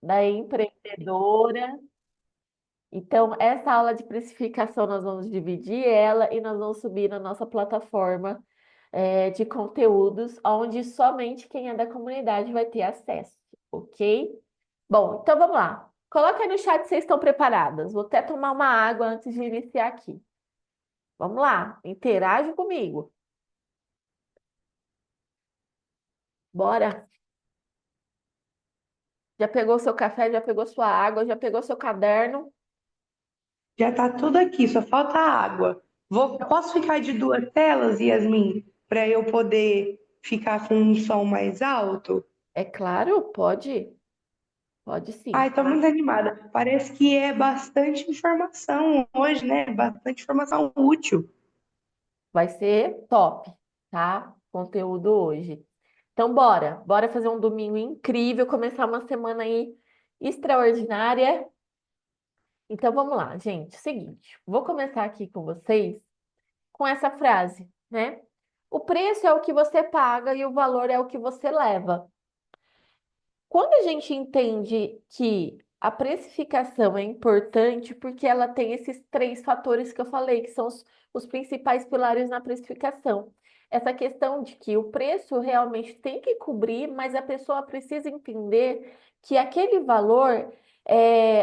da empreendedora. Então, essa aula de precificação nós vamos dividir ela e nós vamos subir na nossa plataforma de conteúdos, onde somente quem é da comunidade vai ter acesso, ok? Bom, então vamos lá. Coloca aí no chat se vocês estão preparadas. Vou até tomar uma água antes de iniciar aqui. Vamos lá, interage comigo. Bora. Já pegou seu café, já pegou sua água, já pegou seu caderno? Já tá tudo aqui, só falta água. Posso ficar de duas telas, Yasmin, para eu poder ficar com um som mais alto? É claro, pode. Pode sim. Ai, tô muito animada. Parece que é bastante informação hoje, né? Bastante informação útil. Vai ser top, tá? Conteúdo hoje. Então, bora fazer um domingo incrível, começar uma semana aí extraordinária. Então, vamos lá, gente. Seguinte, vou começar aqui com vocês com essa frase, né? O preço é o que você paga e o valor é o que você leva. Quando a gente entende que a precificação é importante, porque ela tem esses três fatores que eu falei, que são os principais pilares na precificação. Essa questão de que o preço realmente tem que cobrir, mas a pessoa precisa entender que aquele valor,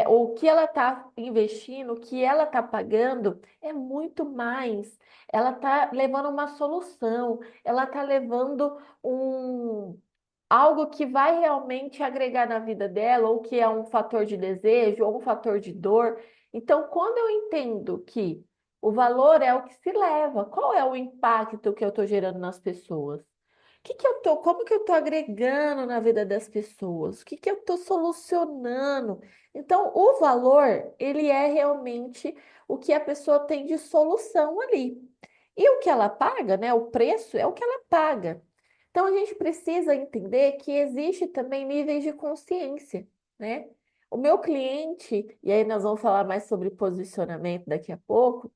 o que ela está investindo, o que ela está pagando, é muito mais. Ela está levando uma solução, ela está levando um algo que vai realmente agregar na vida dela, ou que é um fator de desejo, ou um fator de dor. Então, quando eu entendo que o valor é o que se leva, qual é o impacto que eu estou gerando nas pessoas? Como que eu estou agregando na vida das pessoas? O que que eu estou solucionando? Então, o valor, ele é realmente o que a pessoa tem de solução ali. E o que ela paga, né? O preço é o que ela paga. Então, a gente precisa entender que existe também níveis de consciência, né? O meu cliente, e aí nós vamos falar mais sobre posicionamento daqui a pouco,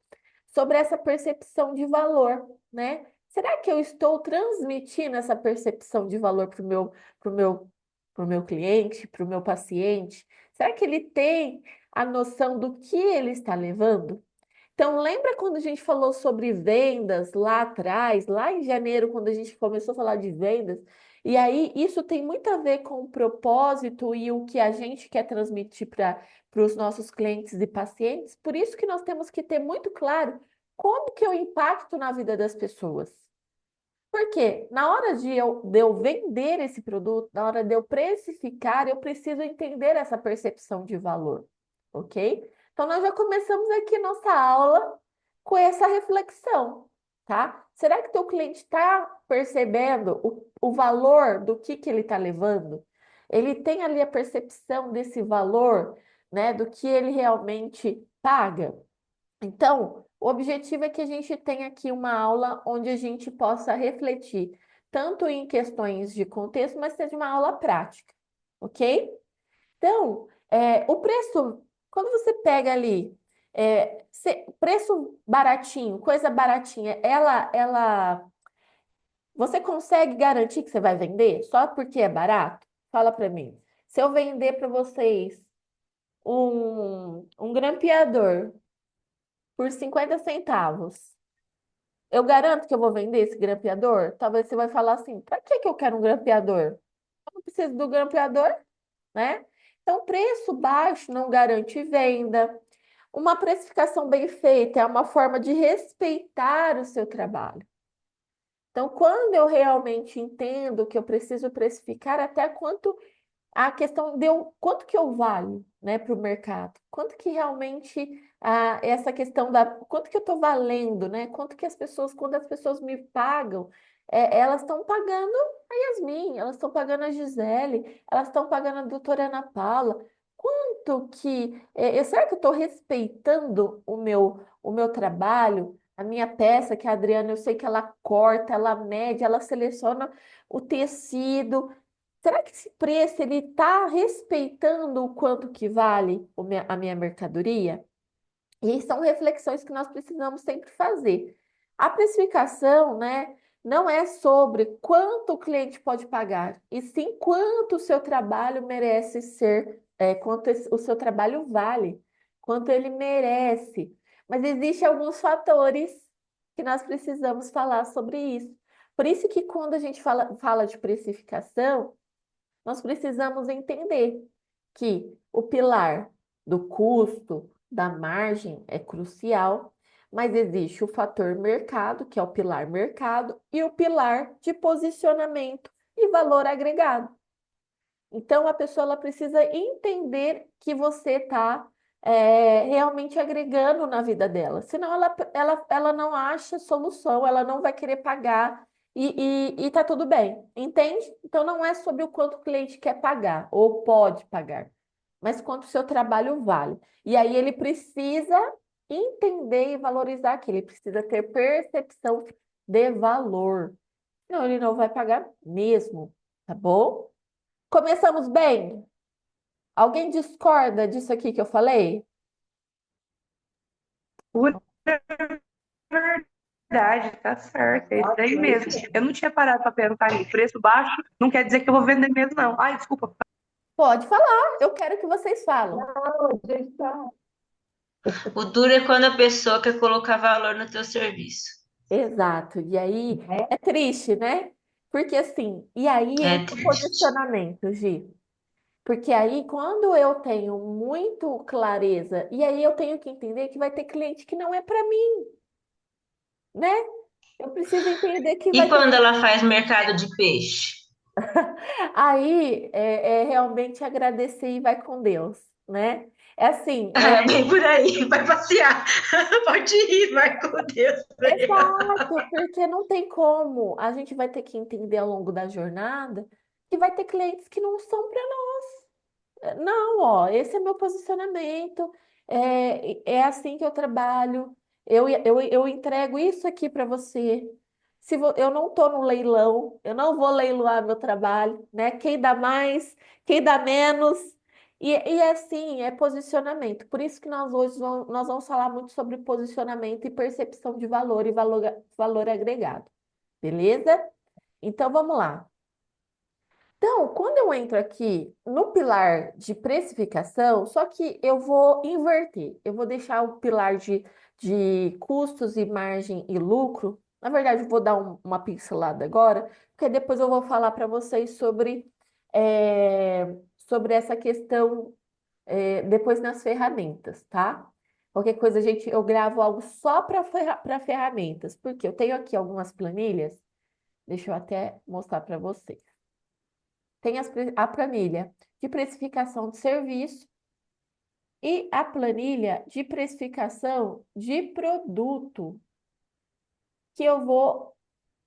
sobre essa percepção de valor, né? Será que eu estou transmitindo essa percepção de valor pro meu, pro meu cliente, para o meu paciente? Será que ele tem a noção do que ele está levando? Então, lembra quando a gente falou sobre vendas lá atrás, lá em janeiro, quando a gente começou a falar de vendas? E aí, isso tem muito a ver com o propósito e o que a gente quer transmitir para os nossos clientes e pacientes. Por isso que nós temos que ter muito claro como que eu impacto na vida das pessoas. Porque na hora de eu vender esse produto, na hora de eu precificar, eu preciso entender essa percepção de valor, ok? Então, nós já começamos aqui nossa aula com essa reflexão, tá? Será que teu cliente está percebendo o valor do que ele está levando? Ele tem ali a percepção desse valor, né, do que ele realmente paga? Então, o objetivo é que a gente tenha aqui uma aula onde a gente possa refletir tanto em questões de contexto, mas seja uma aula prática, ok? Então, o preço, quando você pega ali, preço baratinho, coisa baratinha, você consegue garantir que você vai vender só porque é barato? Fala para mim. Se eu vender para vocês um grampeador por 50 centavos, eu garanto que eu vou vender esse grampeador? Talvez você vai falar assim, para que que eu quero um grampeador? Eu não preciso do grampeador, né? Então, preço baixo não garante venda. Uma precificação bem feita é uma forma de respeitar o seu trabalho. Então, quando eu realmente entendo que eu preciso precificar até quanto a questão deu quanto que eu valho, né, para o mercado? Quanto que realmente essa questão da quanto que eu estou valendo, né? Quanto que as pessoas, quando as pessoas me pagam, elas estão pagando a Yasmin, elas estão pagando a Gisele, elas estão pagando a doutora Ana Paula. Quanto que será que eu estou respeitando o meu trabalho? A minha peça, que a Adriana, eu sei que ela corta, ela mede, ela seleciona o tecido. Será que esse preço ele está respeitando o quanto que vale a minha mercadoria? E são reflexões que nós precisamos sempre fazer. A precificação, né, não é sobre quanto o cliente pode pagar, e sim quanto o seu trabalho merece ser o seu trabalho vale, quanto ele merece. Mas existem alguns fatores que nós precisamos falar sobre isso. Por isso que quando a gente fala de precificação, nós precisamos entender que o pilar do custo, da margem é crucial, mas existe o fator mercado, que é o pilar mercado, e o pilar de posicionamento e valor agregado. Então, a pessoa ela precisa entender que você está realmente agregando na vida dela. Senão, ela não acha solução, ela não vai querer pagar e tá tudo bem, entende? Então, não é sobre o quanto o cliente quer pagar ou pode pagar, mas quanto o seu trabalho vale. E aí, ele precisa entender e valorizar aquilo, ele precisa ter percepção de valor. Não, ele não vai pagar mesmo, tá bom? Começamos bem? Alguém discorda disso aqui que eu falei? Pura verdade, tá certo, é isso aí mesmo. Eu não tinha parado para perguntar isso. Preço baixo não quer dizer que eu vou vender mesmo, não. Ai, desculpa. Pode falar, eu quero que vocês falem. Não, gente, tá. O duro é quando a pessoa quer colocar valor no teu serviço. Exato. E aí é triste, né? Porque assim, e aí É entra o triste. posicionamento, Gi. Porque aí, quando eu tenho muito clareza, e aí eu tenho que entender que vai ter cliente que não é para mim, né? Eu preciso entender que E vai ter. quando ela faz mercado de peixe? Aí é realmente agradecer e vai com Deus, né? É assim, Ah, bem por aí, vai passear. Pode ir, vai com Deus. exato, porque não tem como. A gente vai ter que entender ao longo da jornada que vai ter clientes que não são para nós. Não, ó, esse é meu posicionamento, é assim que eu trabalho, eu entrego isso aqui para você. Eu não estou no leilão, eu não vou leiloar meu trabalho, né? Quem dá mais, quem dá menos. E assim, é posicionamento. Por isso que nós hoje nós vamos falar muito sobre posicionamento e percepção de valor e valor agregado. Beleza? Então vamos lá. Então, quando eu entro aqui no pilar de precificação, só que eu vou inverter. Eu vou deixar o pilar de custos e margem e lucro. Na verdade, eu vou dar uma pincelada agora, porque depois eu vou falar para vocês sobre essa questão, depois nas ferramentas, tá? Qualquer coisa, gente, eu gravo algo só para ferramentas, porque eu tenho aqui algumas planilhas. Deixa eu até mostrar para vocês. Tem a planilha de precificação de serviço e a planilha de precificação de produto, que eu vou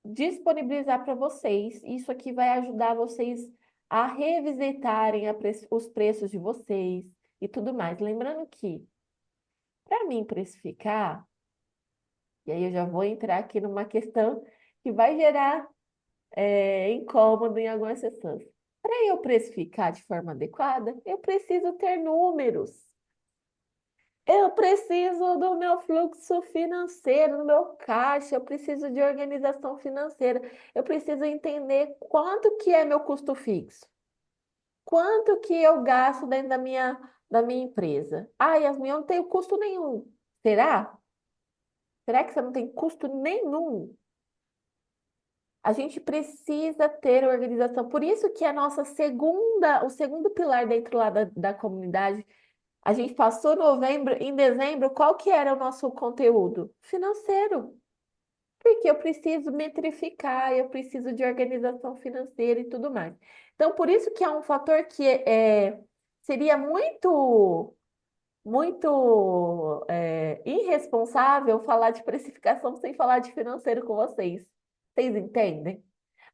disponibilizar para vocês. Isso aqui vai ajudar vocês a revisitarem os preços de vocês e tudo mais. Lembrando que, para mim precificar, e aí eu já vou entrar aqui numa questão que vai gerar incômodo em algumas pessoas. Para eu precificar de forma adequada, eu preciso ter números. Eu preciso do meu fluxo financeiro, do meu caixa, eu preciso de organização financeira, eu preciso entender quanto que é meu custo fixo, quanto que eu gasto dentro da minha empresa. Ah, Yasmin, eu não tenho custo nenhum. Será? Será que você não tem custo nenhum? A gente precisa ter organização. Por isso que o segundo pilar dentro lá da comunidade, a gente passou novembro, em dezembro, qual que era o nosso conteúdo? Financeiro. Porque eu preciso metrificar, eu preciso de organização financeira e tudo mais. Então, por isso que é um fator que seria muito irresponsável falar de precificação sem falar de financeiro com vocês. Vocês entendem?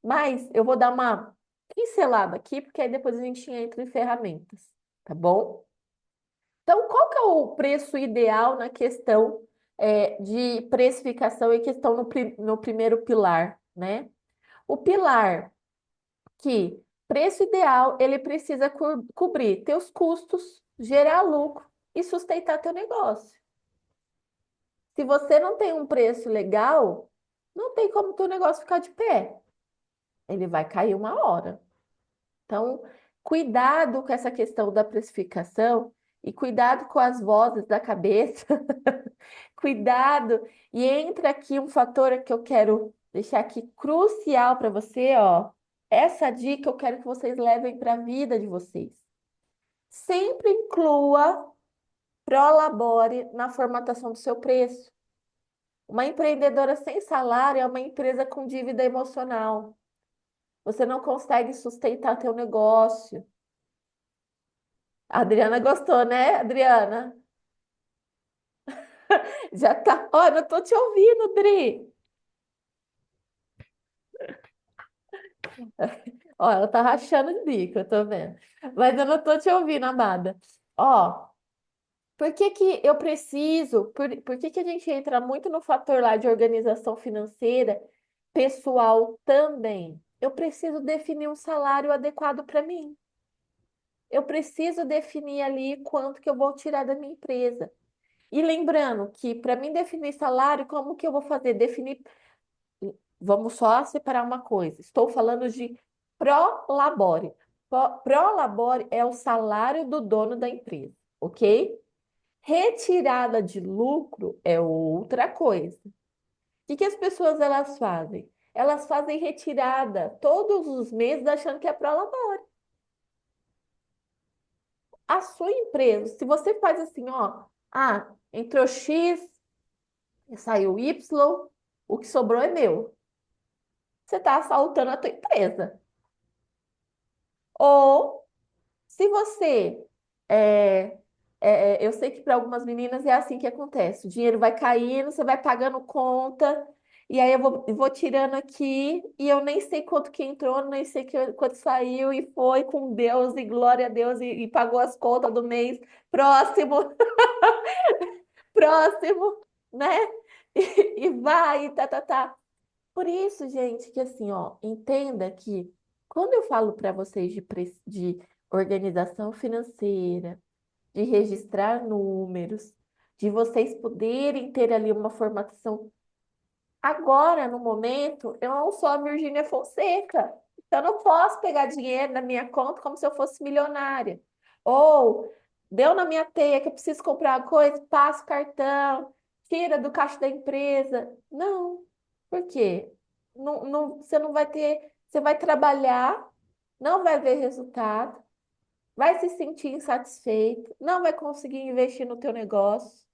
Mas eu vou dar uma pincelada aqui, porque aí depois a gente entra em ferramentas, tá bom? Então, qual que é o preço ideal na questão de precificação e questão no primeiro pilar, né? O pilar que preço ideal, ele precisa cobrir teus custos, gerar lucro e sustentar teu negócio. Se você não tem um preço legal, não tem como teu negócio ficar de pé. Ele vai cair uma hora. Então, cuidado com essa questão da precificação e cuidado com as vozes da cabeça. Cuidado. E entra aqui um fator que eu quero deixar aqui crucial para você, ó. Essa dica eu quero que vocês levem para a vida de vocês. Sempre inclua prolabore na formatação do seu preço. Uma empreendedora sem salário é uma empresa com dívida emocional. Você não consegue sustentar teu negócio. A Adriana gostou, né, Adriana? Já tá. Ó, eu não tô te ouvindo, Dri. Ó, ela tá rachando de bico, eu tô vendo. Mas eu não tô te ouvindo, amada. Ó, por que que eu preciso? Por que que a gente entra muito no fator lá de organização financeira pessoal também? Eu preciso definir um salário adequado para mim. Eu preciso definir ali quanto que eu vou tirar da minha empresa. E lembrando que para mim definir salário, como que eu vou fazer? Definir. Vamos só separar uma coisa. Estou falando de prolabore. Prolabore é o salário do dono da empresa, ok? Retirada de lucro é outra coisa. O que que as pessoas elas fazem? Elas fazem retirada todos os meses achando que é prolabore. A sua empresa, se você faz assim, ó, entrou X, saiu Y, o que sobrou é meu. Você está assaltando a tua empresa. Ou se você é, eu sei que para algumas meninas é assim que acontece. O dinheiro vai caindo, você vai pagando conta, e aí eu vou tirando aqui, e eu nem sei quanto que entrou, nem sei quanto saiu, e foi com Deus, e glória a Deus, e pagou as contas do mês. Próximo, próximo, né? E vai, tá. Por isso, gente, que assim, ó, entenda que quando eu falo para vocês de organização financeira, de registrar números, de vocês poderem ter ali uma formatação. Agora, no momento, eu não sou a Virgínia Fonseca. Então, eu não posso pegar dinheiro na minha conta como se eu fosse milionária. Ou, deu na minha teia que eu preciso comprar uma coisa, passa o cartão, tira do caixa da empresa. Não. Por quê? Você não vai ter. Você vai trabalhar, não vai ver resultado, vai se sentir insatisfeito, não vai conseguir investir no teu negócio.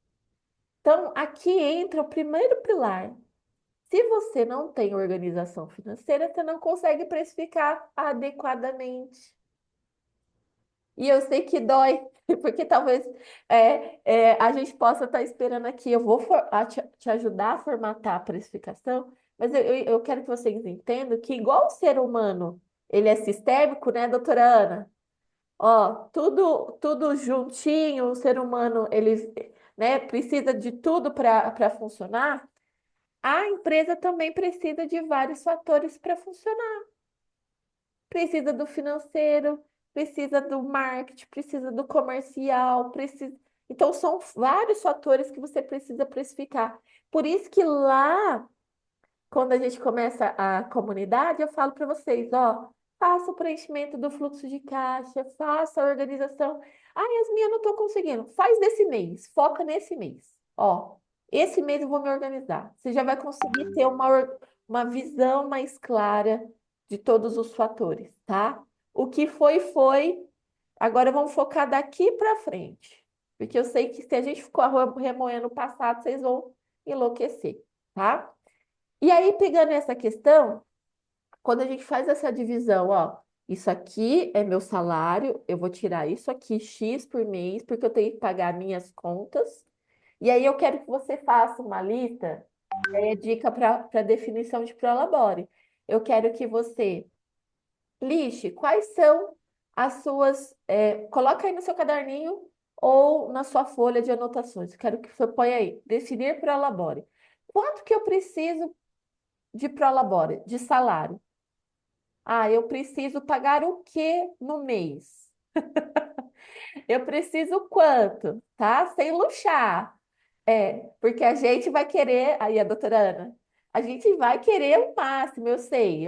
Então, aqui entra o primeiro pilar. Se você não tem organização financeira, você não consegue precificar adequadamente. E eu sei que dói, porque talvez a gente possa estar esperando aqui. Eu vou te ajudar a formatar a precificação, mas eu quero que vocês entendam que, igual o ser humano, ele é sistêmico, né, doutora Ana? Ó, tudo juntinho, o ser humano, ele, né, precisa de tudo para funcionar. A empresa também precisa de vários fatores para funcionar. Precisa do financeiro, precisa do marketing, precisa do comercial, precisa. Então, são vários fatores que você precisa precificar. Por isso que lá, quando a gente começa a comunidade, eu falo para vocês, ó, faça o preenchimento do fluxo de caixa, faça a organização. Ah, Yasmin, eu não estou conseguindo. Faz desse mês, foca nesse mês. Ó, esse mês eu vou me organizar. Você já vai conseguir ter uma visão mais clara de todos os fatores, tá? O que foi, foi. Agora vamos focar daqui para frente. Porque eu sei que se a gente ficou remoendo o passado, vocês vão enlouquecer, tá? E aí, pegando essa questão, quando a gente faz essa divisão, ó, isso aqui é meu salário, eu vou tirar isso aqui, X por mês, porque eu tenho que pagar minhas contas. E aí eu quero que você faça uma lista, dica para definição de prolabore. Eu quero que você lixe quais são as suas. Coloca aí no seu caderninho ou na sua folha de anotações. Eu quero que você ponha aí, definir prolabore. Quanto que eu preciso de prolabore, de salário? Ah, eu preciso pagar o quê no mês? Eu preciso quanto, tá? Sem luxar. Porque a gente vai querer, aí a doutora Ana, a gente vai querer o máximo, eu sei.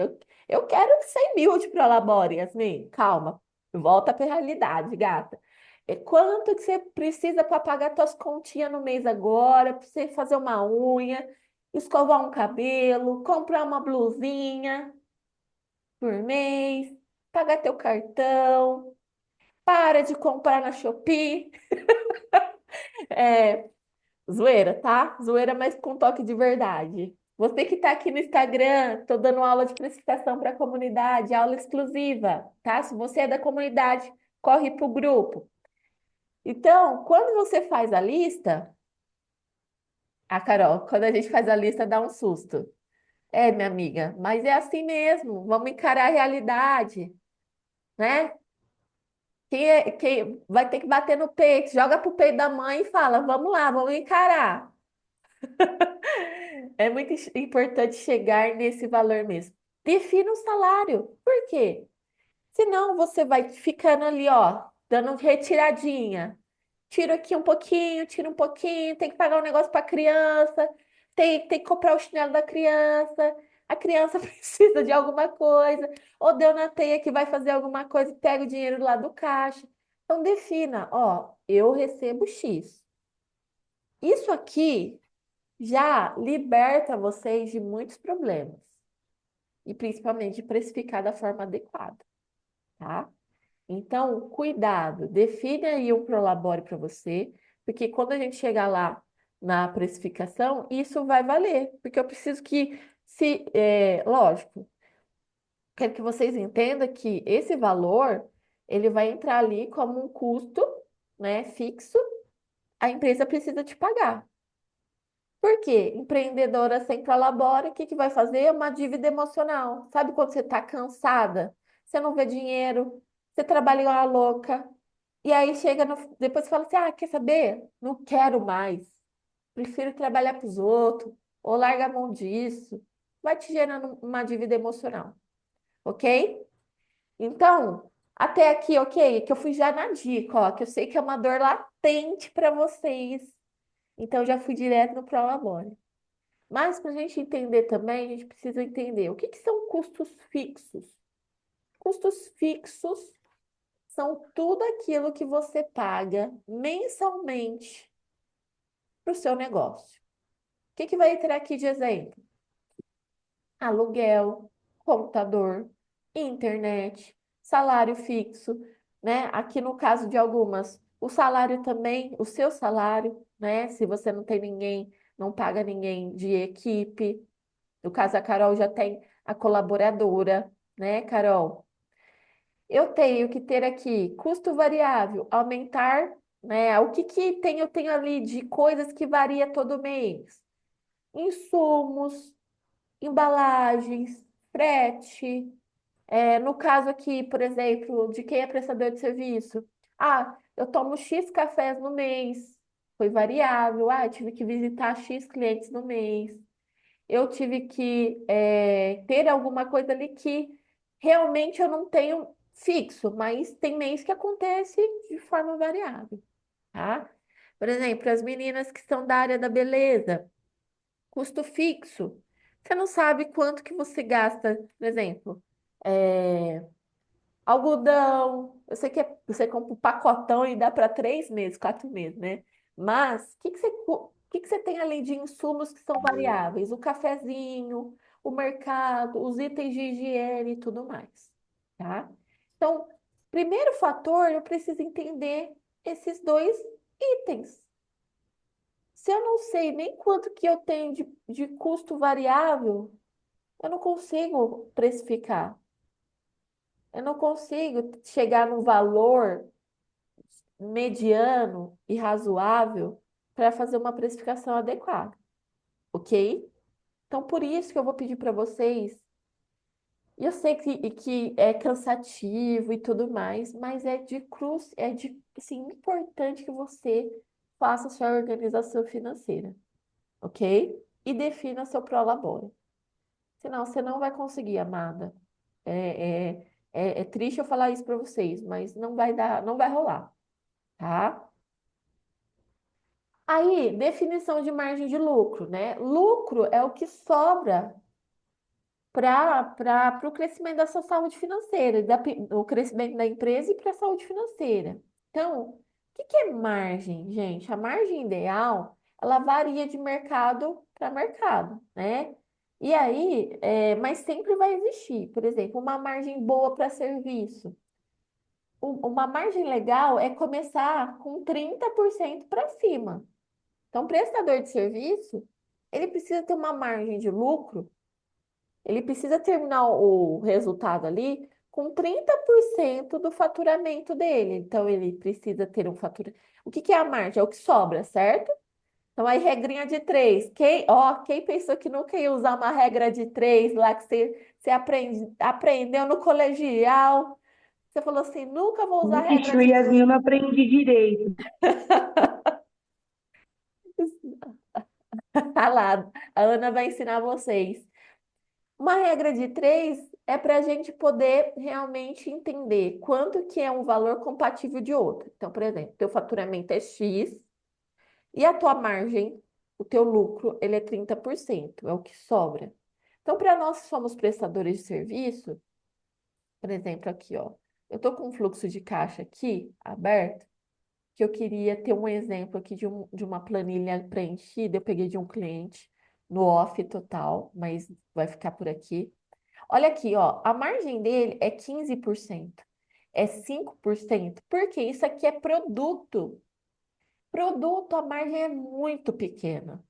Eu quero 100 mil de Prolabore, Yasmin, calma. Volta para a realidade, gata. É quanto que você precisa para pagar suas continhas no mês agora, para você fazer uma unha, escovar um cabelo, comprar uma blusinha por mês, pagar teu cartão, para de comprar na Shopee. É, zoeira, tá? Zoeira, mas com toque de verdade. Você que está aqui no Instagram, estou dando aula de precificação para a comunidade, aula exclusiva, tá? Se você é da comunidade, corre para o grupo. Então, quando você faz a lista, Carol, quando a gente faz a lista, dá um susto. É, minha amiga, mas é assim mesmo. Vamos encarar a realidade, né? Quem vai ter que bater no peito, joga pro peito da mãe e fala: vamos lá, vamos encarar. É muito importante chegar nesse valor mesmo. Defina o salário. Por quê? Senão você vai ficando ali, ó, dando retiradinha. Tira aqui um pouquinho, tira um pouquinho, tem que pagar um negócio para a criança, tem que comprar o chinelo da criança, a criança precisa de alguma coisa, ou deu na teia que vai fazer alguma coisa, pega o dinheiro lá do caixa. Então defina, ó, eu recebo X. Isso aqui já liberta vocês de muitos problemas, e principalmente de precificar da forma adequada, tá? Então, cuidado, define aí um prolabore para você, porque quando a gente chegar lá na precificação, isso vai valer, porque eu preciso que, lógico, quero que vocês entendam que esse valor, ele vai entrar ali como um custo, né, fixo, a empresa precisa te pagar. Por quê? Empreendedora sem prolabore, o que que vai fazer? Uma dívida emocional. Sabe quando você está cansada, você não vê dinheiro, você trabalha igual a louca, e aí chega depois você fala assim: ah, quer saber? Não quero mais. Prefiro trabalhar para os outros, ou larga a mão disso. Vai te gerando uma dívida emocional, ok? Então, até aqui, ok? Que eu fui já na dica, ó, que eu sei que é uma dor latente para vocês. Então, já fui direto no Prolabore. Mas para a gente entender também, a gente precisa entender o que que são custos fixos. Custos fixos são tudo aquilo que você paga mensalmente para o seu negócio. O que que vai entrar aqui de exemplo? Aluguel, computador, internet, salário fixo, né? Aqui no caso de algumas, o salário também, o seu salário, né? Se você não tem ninguém, não paga ninguém de equipe. No caso, a Carol já tem a colaboradora, né, Carol? Eu tenho que ter aqui custo variável, aumentar, né? O que que tem, eu tenho ali de coisas que varia todo mês? Insumos, embalagens, frete. No caso aqui, por exemplo, de quem é prestador de serviço. Ah, eu tomo X cafés no mês. Foi variável. Ah, eu tive que visitar X clientes no mês. Eu tive que ter alguma coisa ali que realmente eu não tenho fixo, mas tem mês que acontece de forma variável, tá? Por exemplo, as meninas que são da área da beleza, custo fixo. Você não sabe quanto que você gasta, por exemplo, é, algodão. Eu sei que você compra um pacotão e dá para 3 meses, 4 meses, né? Mas o que que você tem além de insumos que são variáveis? O cafezinho, o mercado, os itens de higiene e tudo mais, tá? Então, primeiro fator, eu preciso entender esses dois itens. Se eu não sei nem quanto que eu tenho de custo variável, eu não consigo precificar. Eu não consigo chegar num valor mediano e razoável para fazer uma precificação adequada, ok? Então, por isso que eu vou pedir para vocês, e eu sei que é cansativo e tudo mais, mas é de assim, importante que você faça a sua organização financeira, ok? E defina seu prolabore. Senão você não vai conseguir, amada. É triste eu falar isso para vocês, mas não vai dar, não vai rolar, tá? Aí, definição de margem de lucro, né? Lucro é o que sobra para o crescimento da sua saúde financeira, o crescimento da empresa e para a saúde financeira. Então, o que que é margem, gente? A margem ideal, ela varia de mercado para mercado, né? E aí, mas sempre vai existir, por exemplo, uma margem boa para serviço. Uma margem legal é começar com 30% para cima. Então, o prestador de serviço, ele precisa ter uma margem de lucro, ele precisa terminar o resultado ali com 30% do faturamento dele. Então, ele precisa ter um faturamento. O que que é a margem? É o que sobra, certo? Então, aí, regrinha de três. Quem pensou que nunca ia usar uma regra de três lá que você aprendeu no colegial? Você falou assim, nunca vou usar a regra Ixi, de Yasmin, eu não aprendi direito. tá lá. A Ana vai ensinar vocês. Uma regra de três é para a gente poder realmente entender quanto que é um valor compatível de outro. Então, por exemplo, teu faturamento é X e a tua margem, o teu lucro, ele é 30%, é o que sobra. Então, para nós que somos prestadores de serviço, por exemplo, aqui, ó, eu estou com um fluxo de caixa aqui aberto, que eu queria ter um exemplo aqui de uma planilha preenchida, eu peguei de um cliente no off total, mas vai ficar por aqui. Olha aqui, ó, a margem dele é 15%, é 5%, porque isso aqui é produto. Produto, a margem é muito pequena,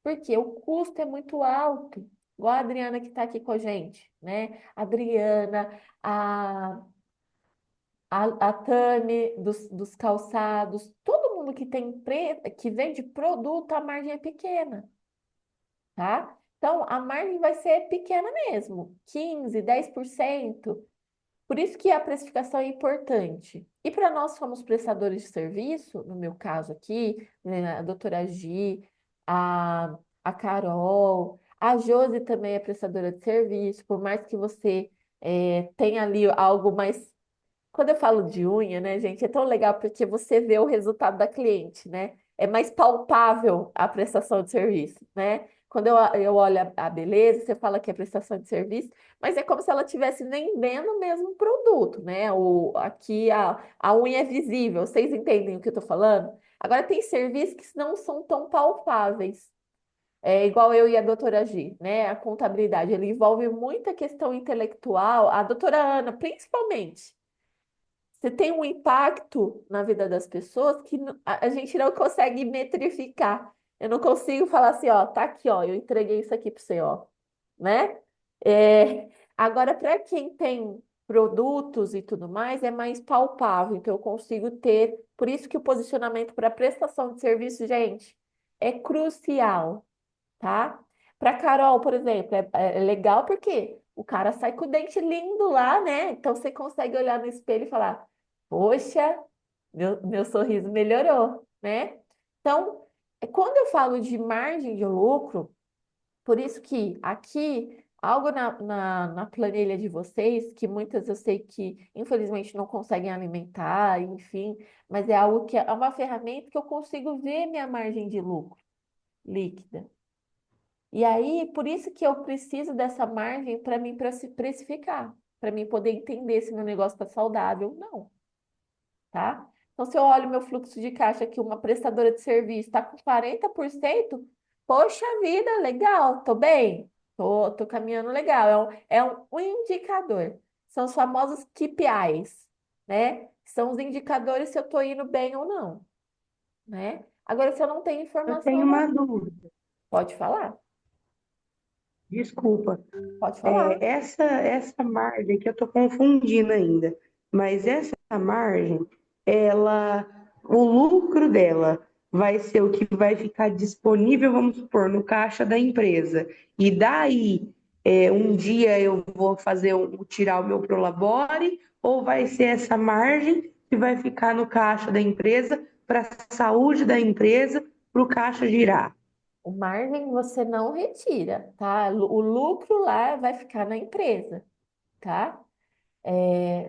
porque o custo é muito alto. Igual a Adriana que está aqui com a gente, né? A Adriana, a Tami dos calçados, todo mundo que tem empresa, que vende produto, a margem é pequena, tá? Então, a margem vai ser pequena mesmo, 15, 10%. Por isso que a precificação é importante. E para nós que somos prestadores de serviço, no meu caso aqui, né, a doutora Gi, a Carol, a Josi também é prestadora de serviço, por mais que você tenha ali algo mais. Quando eu falo de unha, né, gente, é tão legal porque você vê o resultado da cliente, né? É mais palpável a prestação de serviço, né? Quando eu olho a beleza, você fala que é prestação de serviço, mas é como se ela estivesse vendendo o mesmo produto, né? Aqui a unha é visível, vocês entendem o que eu tô falando? Agora tem serviços que não são tão palpáveis. É igual eu e a doutora Gi, né? A contabilidade, ele envolve muita questão intelectual, a doutora Ana, principalmente. Você tem um impacto na vida das pessoas que a gente não consegue metrificar. Eu não consigo falar assim, ó, tá aqui, ó, eu entreguei isso aqui para você, ó, né? Agora, para quem tem produtos e tudo mais, é mais palpável, então eu consigo ter. Por isso que o posicionamento para prestação de serviço, gente, é crucial, tá? Para Carol, por exemplo, é legal porque o cara sai com o dente lindo lá, né? Então você consegue olhar no espelho e falar: Poxa, meu sorriso melhorou, né? Então, quando eu falo de margem de lucro, por isso que aqui, algo na planilha de vocês, que muitas eu sei que infelizmente não conseguem alimentar, enfim, mas é algo que é uma ferramenta que eu consigo ver minha margem de lucro líquida. E aí, por isso que eu preciso dessa margem para mim precificar, para mim poder entender se meu negócio está saudável ou não, tá? Então, se eu olho meu fluxo de caixa aqui, uma prestadora de serviço está com 40%, poxa vida, legal, tô bem, tô caminhando legal. É um indicador. São os famosos KPIs, né? São os indicadores se eu tô indo bem ou não, né? Agora, se eu não tenho Eu informação, tenho eu uma não. dúvida, Pode falar, desculpa. pode falar. Essa margem que eu estou confundindo ainda, mas essa margem, ela, o lucro dela vai ser o que vai ficar disponível, vamos supor, no caixa da empresa. E daí, um dia eu vou tirar o meu Prolabore, ou vai ser essa margem que vai ficar no caixa da empresa para a saúde da empresa, para o caixa girar? O margem você não retira, tá? O lucro lá vai ficar na empresa, tá?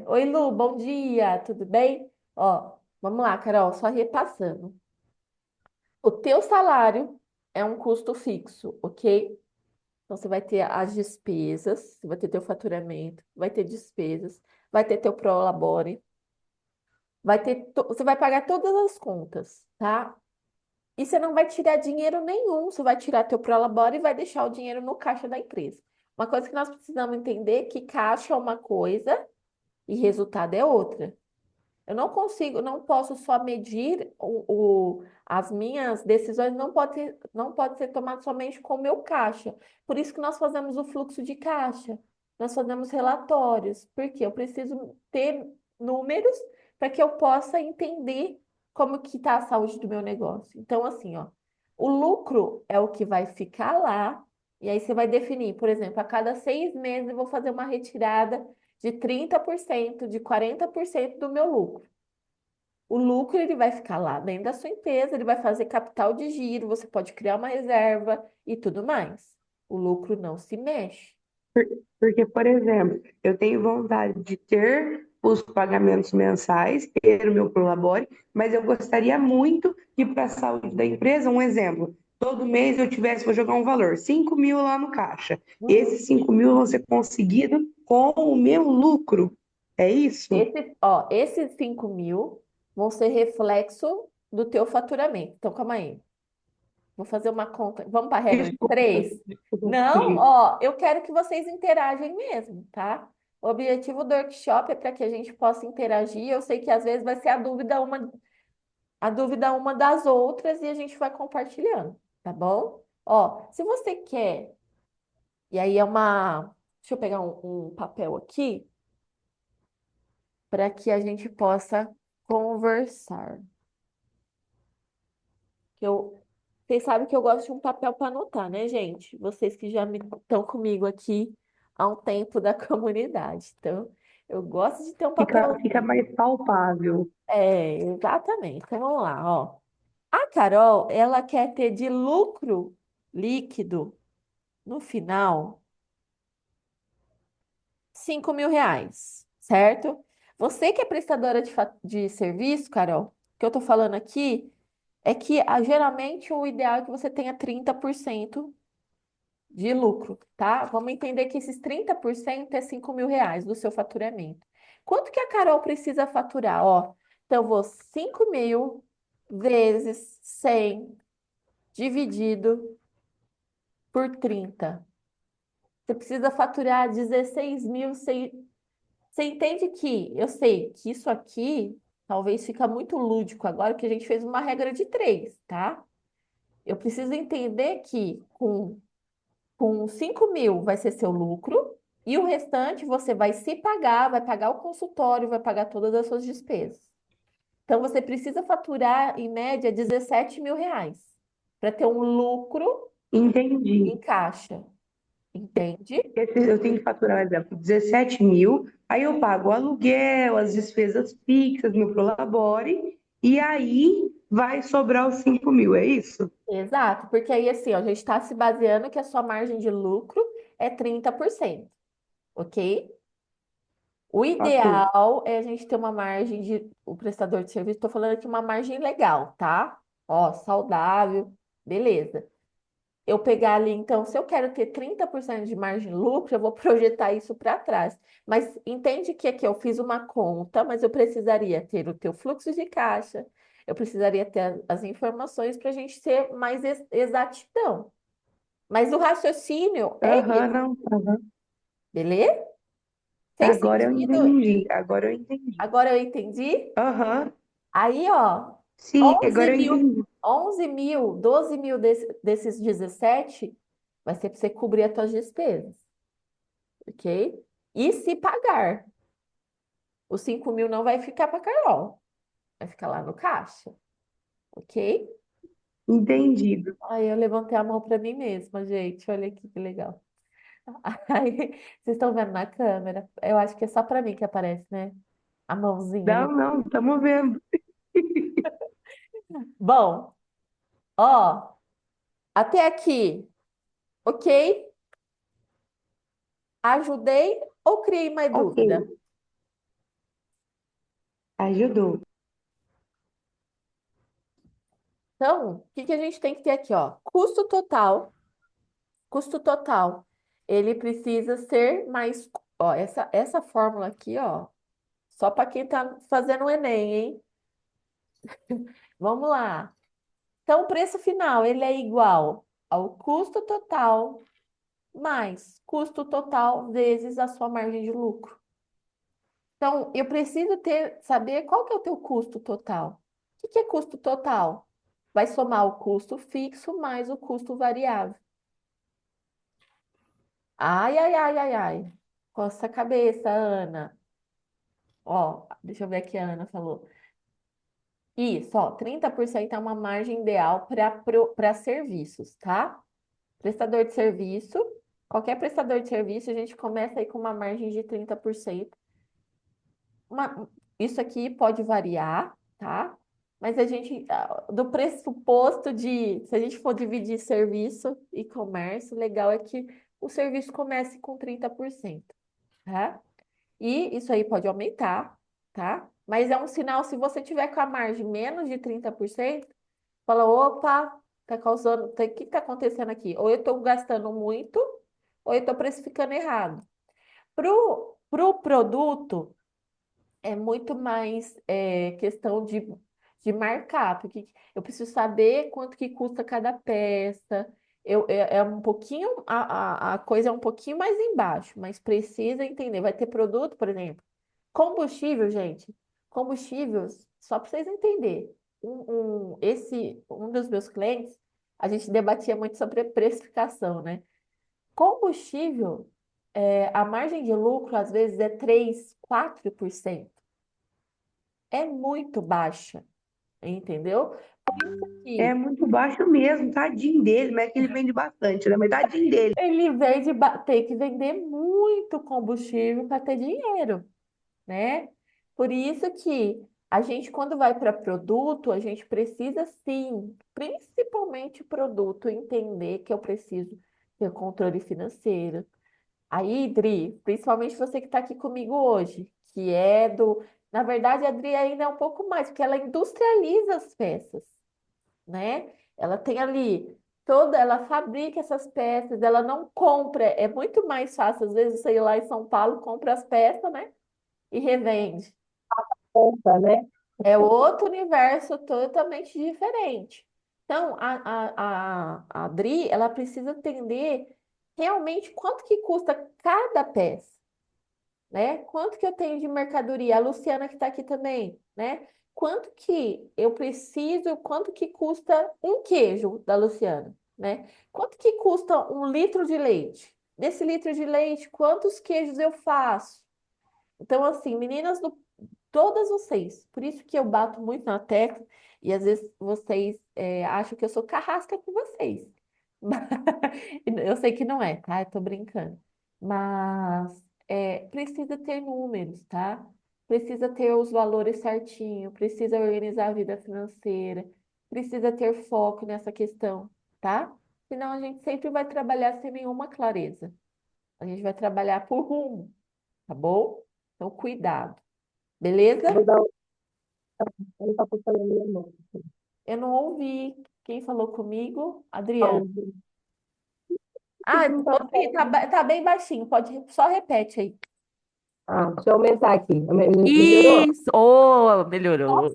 Oi, Lu, bom dia, tudo bem? Ó, vamos lá, Carol, só repassando. O teu salário é um custo fixo, ok? Então, você vai ter as despesas, você vai ter teu faturamento, vai ter despesas, vai ter teu prolabore, você vai pagar todas as contas, tá? E você não vai tirar dinheiro nenhum, você vai tirar teu prolabore e vai deixar o dinheiro no caixa da empresa. Uma coisa que nós precisamos entender é que caixa é uma coisa e resultado é outra. Eu não consigo, não posso só medir as minhas decisões, não pode ser tomado somente com o meu caixa. Por isso que nós fazemos o fluxo de caixa, nós fazemos relatórios, porque eu preciso ter números para que eu possa entender como que está a saúde do meu negócio. Então, assim, ó, o lucro é o que vai ficar lá, e aí você vai definir, por exemplo, a cada 6 meses eu vou fazer uma retirada de 30%, de 40% do meu lucro. O lucro ele vai ficar lá dentro da sua empresa, ele vai fazer capital de giro, você pode criar uma reserva e tudo mais. O lucro não se mexe. Porque, por exemplo, eu tenho vontade de ter os pagamentos mensais, ter o meu prolabore, mas eu gostaria muito que para a saúde da empresa, um exemplo, todo mês eu tivesse, vou jogar um valor, 5 mil lá no caixa. Uhum. Esses 5 mil vão ser conseguidos com o meu lucro. É isso? Esses 5.000 vão ser reflexo do teu faturamento. Então, calma aí. Vou fazer uma conta. Vamos para a regra de Desculpa, três? desculpa. Não, ó, eu quero que vocês interagem mesmo, tá? O objetivo do workshop é para que a gente possa interagir. Eu sei que às vezes vai ser a dúvida uma das outras e a gente vai compartilhando, tá bom? Ó, se você quer, e aí deixa eu pegar um papel aqui para que a gente possa conversar. Que eu, vocês sabem que eu gosto de um papel para anotar, né, gente? Vocês que já estão comigo aqui há um tempo da comunidade. Então, eu gosto de ter um papel. Fica mais palpável. É, exatamente. Então, vamos lá, ó. A Carol, ela quer ter de lucro líquido no final R$ 5.000, certo? Você que é prestadora de serviço, Carol, o que eu tô falando aqui é que geralmente o ideal é que você tenha 30% de lucro, tá? Vamos entender que esses 30% é R$ 5.000 do seu faturamento. Quanto que a Carol precisa faturar? Ó, então eu vou 5.000 vezes 100 dividido por 30. Você precisa faturar 16.000. Você entende que eu sei que isso aqui talvez fica muito lúdico agora que a gente fez uma regra de três, tá? Eu preciso entender que com 5.000 vai ser seu lucro e o restante você vai se pagar, vai pagar o consultório, vai pagar todas as suas despesas. Então você precisa faturar em média R$ 17.000 para ter um lucro Entendi. em caixa, entende? Eu tenho que faturar, por exemplo, 17 mil, aí eu pago o aluguel, as despesas fixas, meu prolabore, e aí vai sobrar os 5 mil, é isso? Exato, porque aí assim, ó, a gente está se baseando que a sua margem de lucro é 30%, ok? O Ok. ideal é a gente ter uma margem o prestador de serviço, estou falando aqui uma margem legal, tá? Ó, saudável, beleza. Eu pegar ali, então, se eu quero ter 30% de margem de lucro, eu vou projetar isso para trás. Mas entende que aqui eu fiz uma conta, mas eu precisaria ter o teu fluxo de caixa, eu precisaria ter as informações para a gente ter mais exatidão. Mas o raciocínio é Aham, esse, não, aham. beleza? Fez Agora eu sentido? entendi, agora eu entendi. Agora eu entendi? Aham, Aí, ó, sim, 11 agora eu mil, entendi. 11 mil, 12 mil desses 17 vai ser para você cobrir as suas despesas, ok? E se pagar, os 5.000 não vai ficar para Carol, vai ficar lá no caixa, ok? Entendido. Aí eu levantei a mão para mim mesma, gente, olha aqui que legal. Aí, vocês estão vendo na câmera? Eu acho que é só para mim que aparece, né? A mãozinha Não, ali. não, estamos vendo. Bom, ó, até aqui, ok? Ajudei ou criei mais Ok, dúvida? ajudou. Então, o que que a gente tem que ter aqui, ó? Custo total Custo total. Ele precisa ser mais. Ó, essa fórmula aqui, ó, só para quem está fazendo o Enem, hein? Vamos lá. Então, o preço final, ele é igual ao custo total mais custo total vezes a sua margem de lucro. Então, eu preciso saber qual que é o teu custo total. O que que é custo total? Vai somar o custo fixo mais o custo variável. Ai, ai, ai, ai, ai. Coça a cabeça, Ana. Ó, deixa eu ver aqui, a Ana falou. Isso, ó, 30% é uma margem ideal para serviços, tá? Prestador de serviço, qualquer prestador de serviço, a gente começa aí com uma margem de 30%. Isso aqui pode variar, tá? Mas a gente, do pressuposto de, se a gente for dividir serviço e comércio, legal é que o serviço comece com 30%, tá? E isso aí pode aumentar, tá? Mas é um sinal, se você tiver com a margem menos de 30%, fala, opa, tá causando, o que tá acontecendo aqui? Ou eu estou gastando muito, ou eu estou precificando errado. Pro produto, é muito mais questão de marcar, porque eu preciso saber quanto que custa cada peça. É um pouquinho, a coisa é um pouquinho mais embaixo, mas precisa entender. Vai ter produto, por exemplo, combustível, gente. Combustíveis, só para vocês entenderem. Um dos meus clientes, a gente debatia muito sobre precificação, né? Combustível, a margem de lucro às vezes é 3, 4%. É muito baixa, entendeu? Por isso É que muito baixo mesmo, tadinho dele, mas é que ele vende bastante, né? Mas tadinho dele. ele vende, ter que vender muito combustível para ter dinheiro, né? Por isso que a gente, quando vai para produto, a gente precisa sim, principalmente produto, entender que eu preciso ter controle financeiro. Aí, Dri, principalmente você que está aqui comigo hoje, que é do. Na verdade, a Dri ainda é um pouco mais, porque ela industrializa as peças, né? Ela tem ali ela fabrica essas peças, ela não compra. É muito mais fácil, às vezes, você ir lá em São Paulo, compra as peças, né? E revende. Conta, né? É outro universo totalmente diferente. Então, a Dri, ela precisa entender realmente quanto que custa cada peça, né? Quanto que eu tenho de mercadoria? A Luciana que está aqui também, né? Quanto que eu preciso, quanto que custa um queijo da Luciana, né? Quanto que custa um litro de leite? Desse litro de leite, quantos queijos eu faço? Então, assim, meninas, todas vocês, por isso que eu bato muito na tecla, e às vezes vocês acham que eu sou carrasca com vocês. Eu sei que não é, tá? Eu tô brincando. Mas precisa ter números, tá? Precisa ter os valores certinho, precisa organizar a vida financeira, precisa ter foco nessa questão, tá? Senão a gente sempre vai trabalhar sem nenhuma clareza. A gente vai trabalhar por rumo, tá bom? Então, cuidado, beleza? Vou dar ele tá puxando a minha mão. Eu não ouvi quem falou comigo, Adriana. Então, Ah, pedindo para ouvi, tá bem baixinho, pode só repete aí. deixa eu aumentar aqui. Melhorou? Isso, oh, melhorou.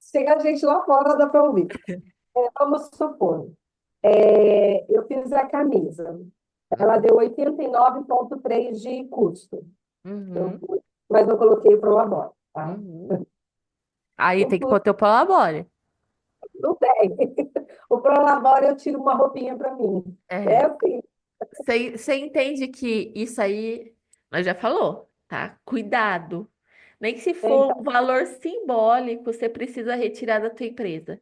Chega a gente lá fora, dá para ouvir. Vamos supor, eu fiz a camisa. Ela deu 89,3 de custo. Eu, Uhum, mas não coloquei o prolabore, tá? uhum. Aí Eu tem que pôr teu prolabore. não tem. O prolabore eu tiro uma roupinha para mim. É É, assim. você entende que isso aí, nós já falou, tá? Cuidado. Nem que se for um Então, valor simbólico, você precisa retirar da tua empresa.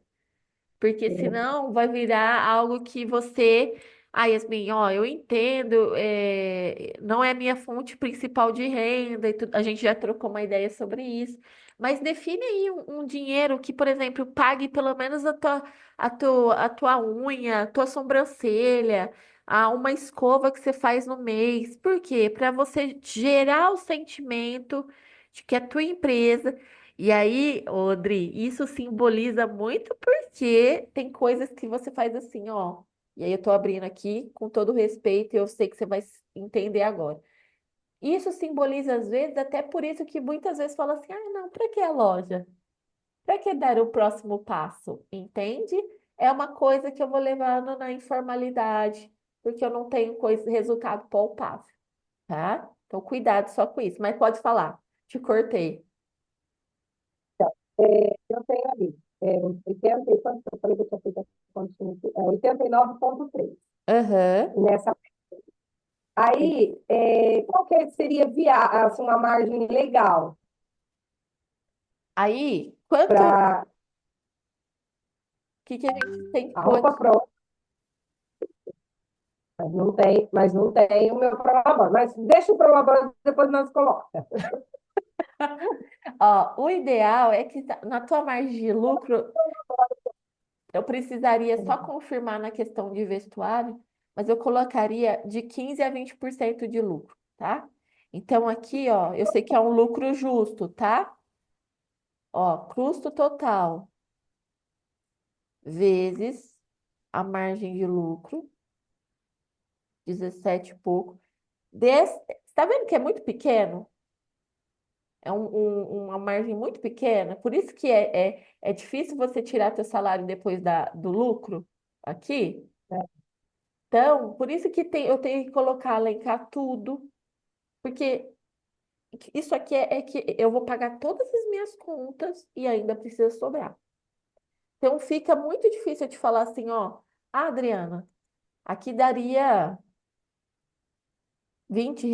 Porque senão vai virar algo que você. Ah, Yasmin, ó, eu entendo, não é a minha fonte principal de renda, a gente já trocou uma ideia sobre isso. Mas define aí um dinheiro que, por exemplo, pague pelo menos a tua unha, a tua sobrancelha, uma escova que você faz no mês. Por quê? Para você gerar o sentimento de que a tua empresa. E aí, Odri, isso simboliza muito porque tem coisas que você faz assim, ó. E aí eu estou abrindo aqui com todo respeito e eu sei que você vai entender agora. Isso simboliza, às vezes, até por isso que muitas vezes fala assim, ah, não, para que a loja? Para que dar o próximo passo? Entende? É uma coisa que eu vou levando na informalidade, porque eu não tenho coisa, resultado palpável, tá? Então, cuidado só com isso. Mas pode falar, te cortei. Eu tenho ali 80, e quanto eu falei que eu tinha feito a continha aqui? 89,3 Aham. nessa. Aí, qual que seria assim, uma margem legal Aí, quanto para que a gente tem a pode. roupa pronta? Mas não tem o meu prolabore. Mas deixa o prolabore, depois nós colocamos. Ó, o ideal é que na tua margem de lucro, eu precisaria só confirmar na questão de vestuário, mas eu colocaria de 15 a 20% de lucro, tá? Então aqui, ó, eu sei que é um lucro justo, tá? Ó, custo total vezes a margem de lucro, 17 e pouco. Você tá vendo que é muito pequeno? É uma margem muito pequena, por isso que é difícil você tirar teu salário depois do lucro aqui. Então, por isso que eu tenho que colocar, elencar tudo, porque isso aqui é que eu vou pagar todas as minhas contas e ainda precisa sobrar. Então, fica muito difícil eu te falar assim, ó, ah, Adriana, aqui daria R$ 20,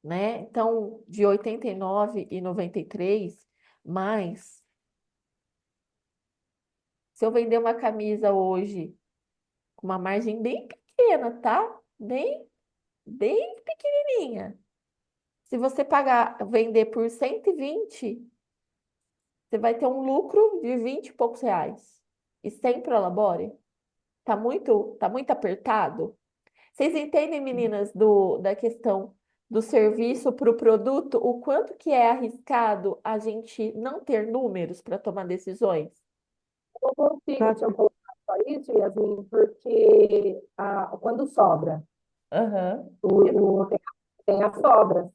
né? Então, de 89,93 mais. Se eu vender uma camisa hoje com uma margem bem pequena, tá? Bem pequenininha. Se você vender por 120, você vai ter um lucro de 20 e poucos reais. E sem prolabore. Tá muito apertado. Vocês entendem, meninas, da questão do serviço para o produto, o quanto que é arriscado a gente não ter números para tomar decisões? Eu consigo, se Nossa, eu colocar só isso, Yasmin, porque quando sobra, Aham. tem as sobras, né?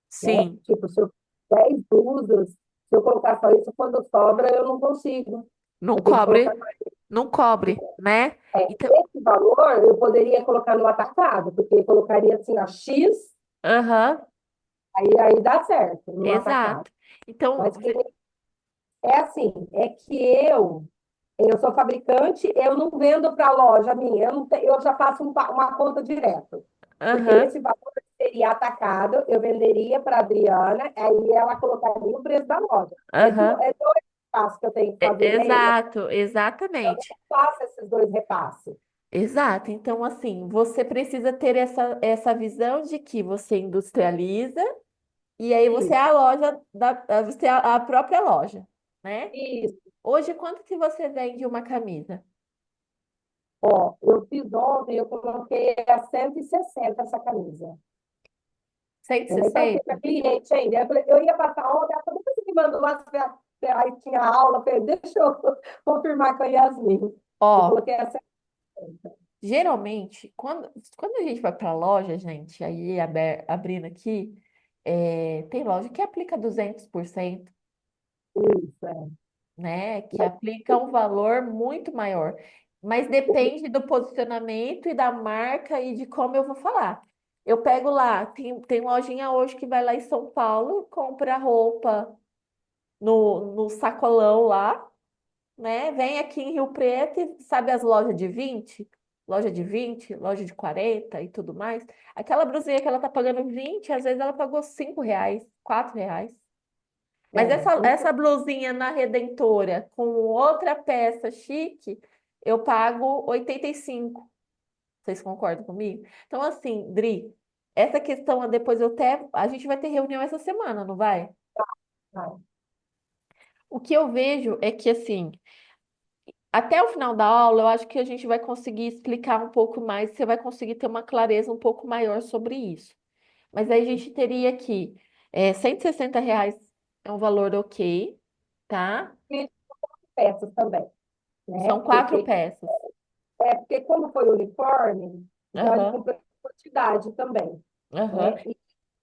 Sim, Tipo, se eu 10 blusas, se eu colocar só isso, quando sobra, eu não consigo. não Eu tenho que colocar. cobre, não cobre, né? Então, Esse valor eu poderia colocar no atacado, porque eu colocaria assim, a X, aham, aí dá certo no atacado. exato. Então, Mas é assim, é que eu sou fabricante, eu não vendo para a loja minha, eu já faço uma conta direto. Porque aham, esse valor seria atacado, eu venderia para a Adriana, aí ela colocaria o preço da loja. aham, É dois repasses que eu tenho que fazer mês, eu exato, exatamente. faço esses dois repasses. Exato. Então, assim, você precisa ter essa visão de que você industrializa e aí você é Isso, a loja você é a própria loja, né? isso. Hoje, quanto que você vende uma camisa? Ó, eu fiz ontem, eu coloquei a 160 essa camisa. Cento e Eu nem passei para sessenta. cliente ainda. Eu ia passar ontem, ela falou, depois você me mandou lá, aí tinha aula, eu falei, deixa eu confirmar com a Yasmin. Eu Ó, coloquei a 160. geralmente, quando a gente vai para a loja, gente, aí abrindo aqui, tem loja que aplica 200%, Isso, é. né? Que aplica um valor muito maior. Mas depende do posicionamento e da marca e de como eu vou falar. Eu pego lá, tem lojinha hoje que vai lá em São Paulo, compra roupa no sacolão lá, né? Vem aqui em Rio Preto e sabe as lojas de 20, loja de 20, loja de 40 e tudo mais. Aquela blusinha que ela tá pagando 20, às vezes ela pagou R$ 5, R$ 4. Mas essa blusinha na Redentora com outra peça chique, eu pago 85. Vocês concordam comigo? Então, assim, Dri, essa questão, depois a gente vai ter reunião essa semana, não vai? Não, O que eu vejo é que, assim, até o final da aula, eu acho que a gente vai conseguir explicar um pouco mais, você vai conseguir ter uma clareza um pouco maior sobre isso. Mas aí a gente teria que, R$ 160 é um valor ok, tá? e peças também, né? São quatro Porque peças. É porque como foi uniforme, então ele Aham, comprou quantidade também, aham. né?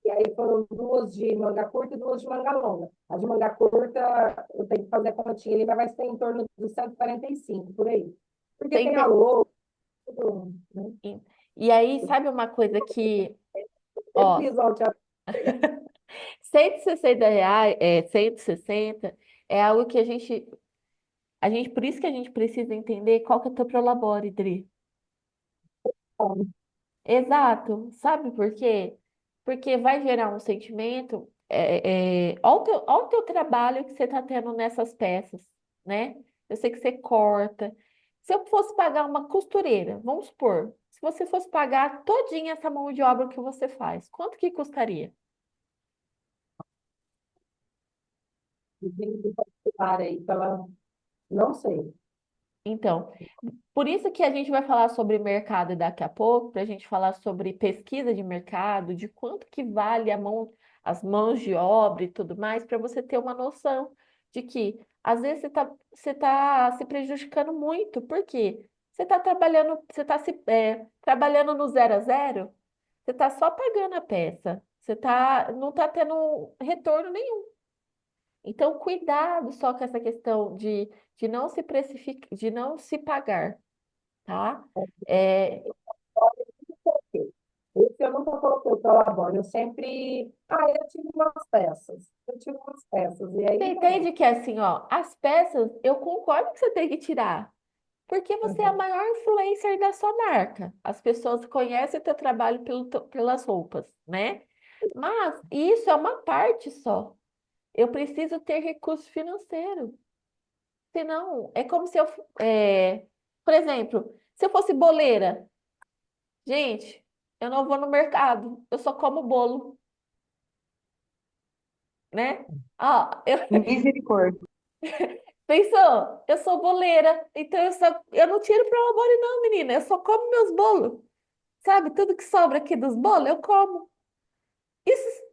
E aí foram duas de manga curta e duas de manga longa. A de manga curta, eu tenho que fazer a continha ali, mas vai ser em torno de 145 por aí. Porque tem a Cento- logo, tudo, né? E e aí, sabe uma coisa que, Eu ó, fiz ontem, R$ 160, 160 é algo que por isso que a gente precisa entender qual que é o teu prolabore, Dri. Exato. Sabe por quê? Porque vai gerar um sentimento. Olha o teu trabalho que você está tendo nessas peças, né? Eu sei que você corta. Se eu fosse pagar uma costureira, vamos supor, se você fosse pagar todinha essa mão de obra que você faz, quanto que custaria? para aí, pela, não sei. Então, por isso que a gente vai falar sobre mercado daqui a pouco, para a gente falar sobre pesquisa de mercado, de quanto que vale as mãos de obra e tudo mais, para você ter uma noção de que às vezes você tá se prejudicando muito, porque você está trabalhando no zero a zero, você está só pagando a peça, não está tendo retorno nenhum. Então, cuidado só com essa questão de não se precificar, de não se pagar, tá? É, Esse eu nunca coloquei para labore. Eu sempre. Ah, eu tive umas peças. Eu tive umas peças. E você aí, entende que assim, ó, as peças, eu concordo que você tem que tirar, porque você é a uhum. maior influencer da sua marca. As pessoas conhecem o teu trabalho pelas roupas, né? Mas isso é uma parte só. Eu preciso ter recurso financeiro. Senão, é como se por exemplo, se eu fosse boleira, gente, eu não vou no mercado, eu só como bolo, né? Ah, Misericórdia. pensou? Eu sou boleira, então eu não tiro para labore não, menina, eu só como meus bolos, sabe? Tudo que sobra aqui dos bolos, eu como.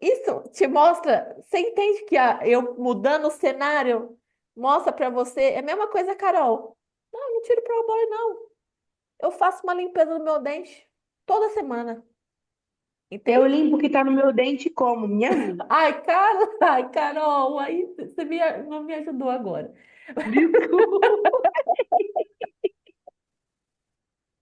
Isso te mostra, você entende que eu mudando o cenário mostra para você, é a mesma coisa, Carol. Não, eu não tiro para labore não. Eu faço uma limpeza no meu dente toda semana, Eu entende? limpo o que tá no meu dente como, minha amiga. Ai, Carol, aí você não me ajudou agora. Desculpa.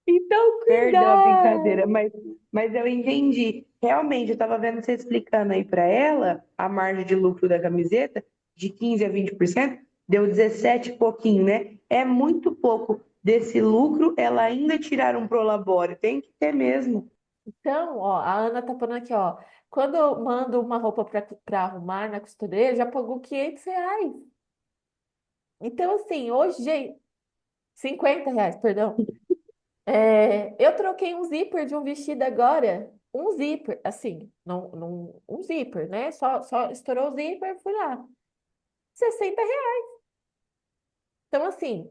Então, Perdão a brincadeira, cuidado. mas eu entendi. Realmente, eu estava vendo você explicando aí para ela a margem de lucro da camiseta, de 15 a 20%, deu 17 e pouquinho, né? É muito pouco. Desse lucro, ela ainda tirar um prolabore. Tem que ter mesmo. Então, ó, a Ana tá falando aqui, ó. Quando eu mando uma roupa para arrumar na costureira, já pagou R$ 500. Então, assim, hoje, gente, R$ 50, perdão. Eu troquei um zíper de um vestido agora. Um zíper, assim, um zíper, né? Só estourou o zíper, fui lá. R$ 60. Então, assim, R$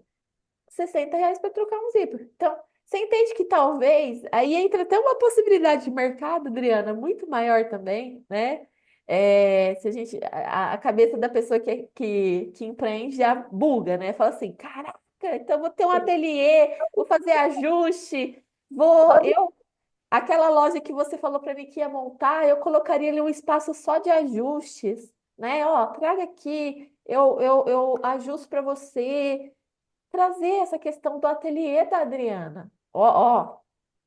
60 para trocar um zíper. Então, você entende que talvez aí entra até uma possibilidade de mercado, Adriana, muito maior também, né? Se a gente, a cabeça da pessoa que empreende já buga, né? Fala assim, caraca, então vou ter um ateliê, vou fazer ajuste, aquela loja que você falou para mim que ia montar, eu colocaria ali um espaço só de ajustes, né? Ó, traga aqui, eu ajusto para você trazer essa questão do ateliê da Adriana. Ó,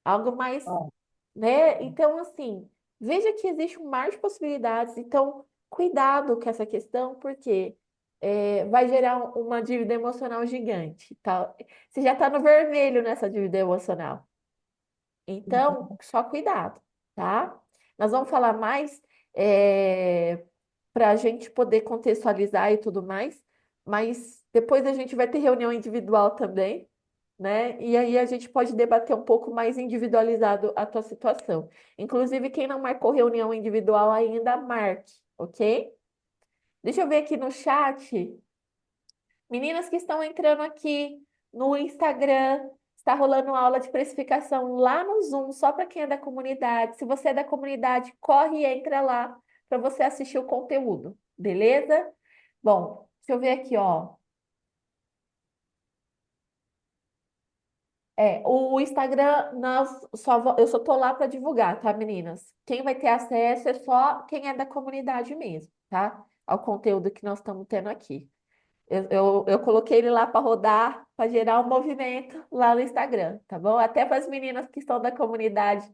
algo mais, Ó, né? Então, assim, veja que existe um mar de possibilidades. Então, cuidado com essa questão, porque vai gerar uma dívida emocional gigante, tá? Você já está no vermelho nessa dívida emocional. Então, só cuidado, tá? Nós vamos falar mais para a gente poder contextualizar e tudo mais, mas depois a gente vai ter reunião individual também, né? E aí a gente pode debater um pouco mais individualizado a tua situação. Inclusive, quem não marcou reunião individual ainda, marque, ok? Deixa eu ver aqui no chat. Meninas que estão entrando aqui no Instagram, está rolando aula de precificação lá no Zoom, só para quem é da comunidade. Se você é da comunidade, corre e entra lá para você assistir o conteúdo, beleza? Bom, deixa eu ver aqui, ó. O Instagram, eu só tô lá para divulgar, tá, meninas? Quem vai ter acesso é só quem é da comunidade mesmo, tá? Ao conteúdo que nós estamos tendo aqui. Eu coloquei ele lá para rodar, para gerar um movimento lá no Instagram, tá bom? Até para as meninas que estão da comunidade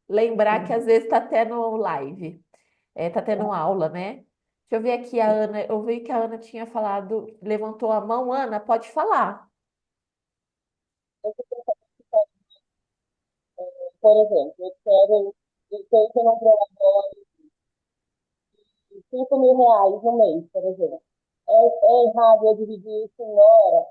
lembrar que às vezes está tendo live, tá tendo aula, né? Deixa eu ver aqui a Ana. Eu vi que a Ana tinha falado, levantou a mão. Ana, pode falar. Por exemplo, eu tenho que não prolabore R$ 5.000 no mês, por exemplo. É errado eu dividir isso em hora,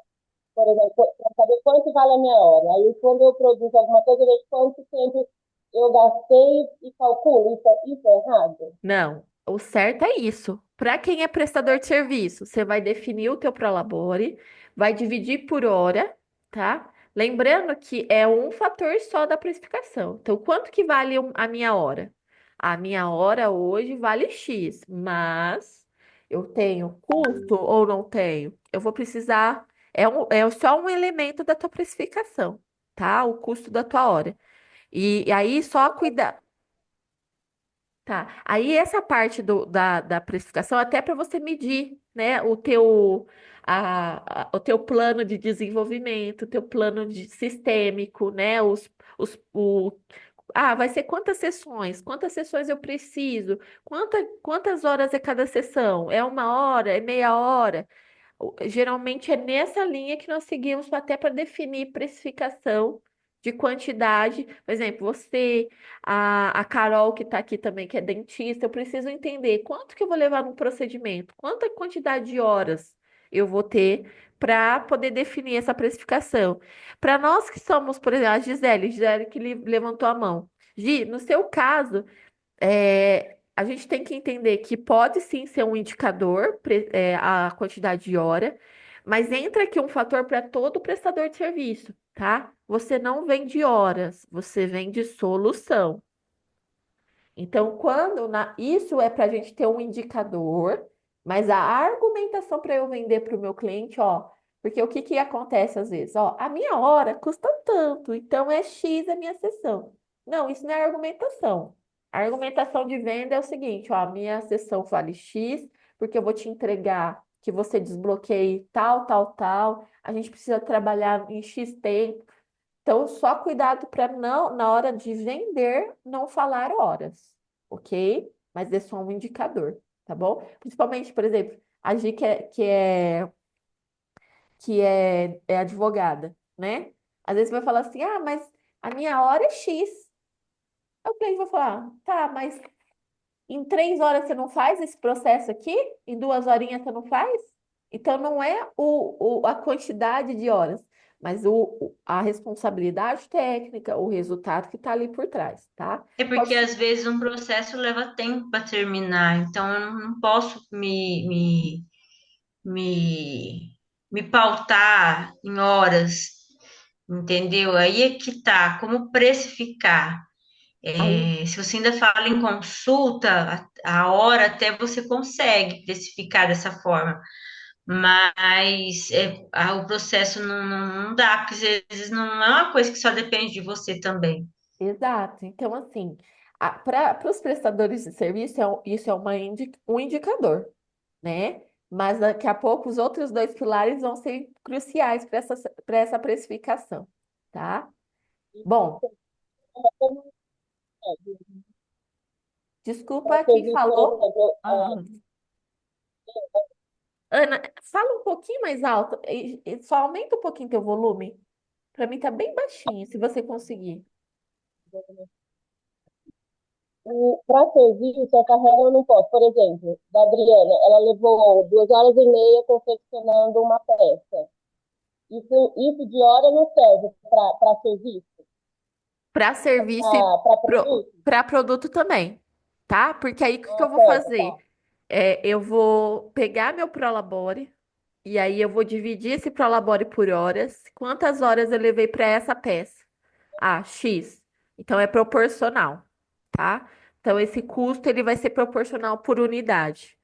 por exemplo, para saber quanto vale a minha hora. Aí, quando eu produzo alguma coisa, eu vejo quanto tempo eu gastei e calculo. Isso é errado? Não, o certo é isso. Para quem é prestador de serviço, você vai definir o teu prolabore, vai dividir por hora, tá? Lembrando que é um fator só da precificação. Então, quanto que vale a minha hora? A minha hora hoje vale X, mas eu tenho custo ou não tenho? Eu vou precisar. É só um elemento da tua precificação, tá? O custo da tua hora. E aí só cuidar. Tá. Aí essa parte da precificação, até para você medir, né, o teu plano de desenvolvimento, o teu plano de sistêmico, né, vai ser quantas sessões eu preciso, quantas horas é cada sessão, é 1 hora, é meia hora, geralmente é nessa linha que nós seguimos até para definir precificação de quantidade. Por exemplo, você, a Carol que está aqui também, que é dentista, eu preciso entender quanto que eu vou levar no procedimento, quanta quantidade de horas eu vou ter para poder definir essa precificação. Para nós que somos, por exemplo, a Gisele que levantou a mão. Gi, no seu caso, a gente tem que entender que pode sim ser um indicador, a quantidade de hora, mas entra aqui um fator para todo prestador de serviço, tá? Você não vende horas, você vende solução. Então, isso é para a gente ter um indicador, mas a argumentação para eu vender para o meu cliente, ó, porque o que que acontece às vezes? Ó, a minha hora custa tanto, então é X a minha sessão. Não, isso não é argumentação. A argumentação de venda é o seguinte, ó, a minha sessão vale X, porque eu vou te entregar que você desbloqueie tal, tal, tal. A gente precisa trabalhar em X tempo. Então, só cuidado para não, na hora de vender, não falar horas, ok? Mas é só um indicador, tá bom? Principalmente, por exemplo, a Gi que é advogada, né? Às vezes vai falar assim, ah, mas a minha hora é X. Aí o cliente vai falar, tá, mas em 3 horas você não faz esse processo aqui? Em 2 horinhas você não faz? Então não é a quantidade de horas, mas a responsabilidade técnica, o resultado que está ali por trás, tá? É Pode porque ser. às vezes um processo leva tempo para terminar, então eu não posso me, me pautar em horas, entendeu? Aí é que tá, como precificar. Aí, Se você ainda fala em consulta, a hora até você consegue precificar dessa forma, mas o processo não dá, porque às vezes não é uma coisa que só depende de você também. exato. Então, assim, para os prestadores de serviço, isso é um indicador, né? Mas daqui a pouco os outros dois pilares vão ser cruciais para essa precificação, tá? Bom, Para desculpa quem serviço, por falou. exemplo, Ah, Ana, fala um pouquinho mais alto e só aumenta um pouquinho teu volume. Para mim tá bem baixinho, se você conseguir. para serviço, a carreira eu não posso. Por exemplo, da Adriana, ela levou 2 horas e meia confeccionando uma peça. Isso de hora não serve para serviço, Para serviço e para produto? para produto também, tá? Porque aí o que que Ah, eu vou certo, tá. fazer? Eu vou pegar meu Prolabore e aí eu vou dividir esse Prolabore por horas. Quantas horas eu levei para essa peça? Ah, X. Então é proporcional, tá? Então esse custo ele vai ser proporcional por unidade.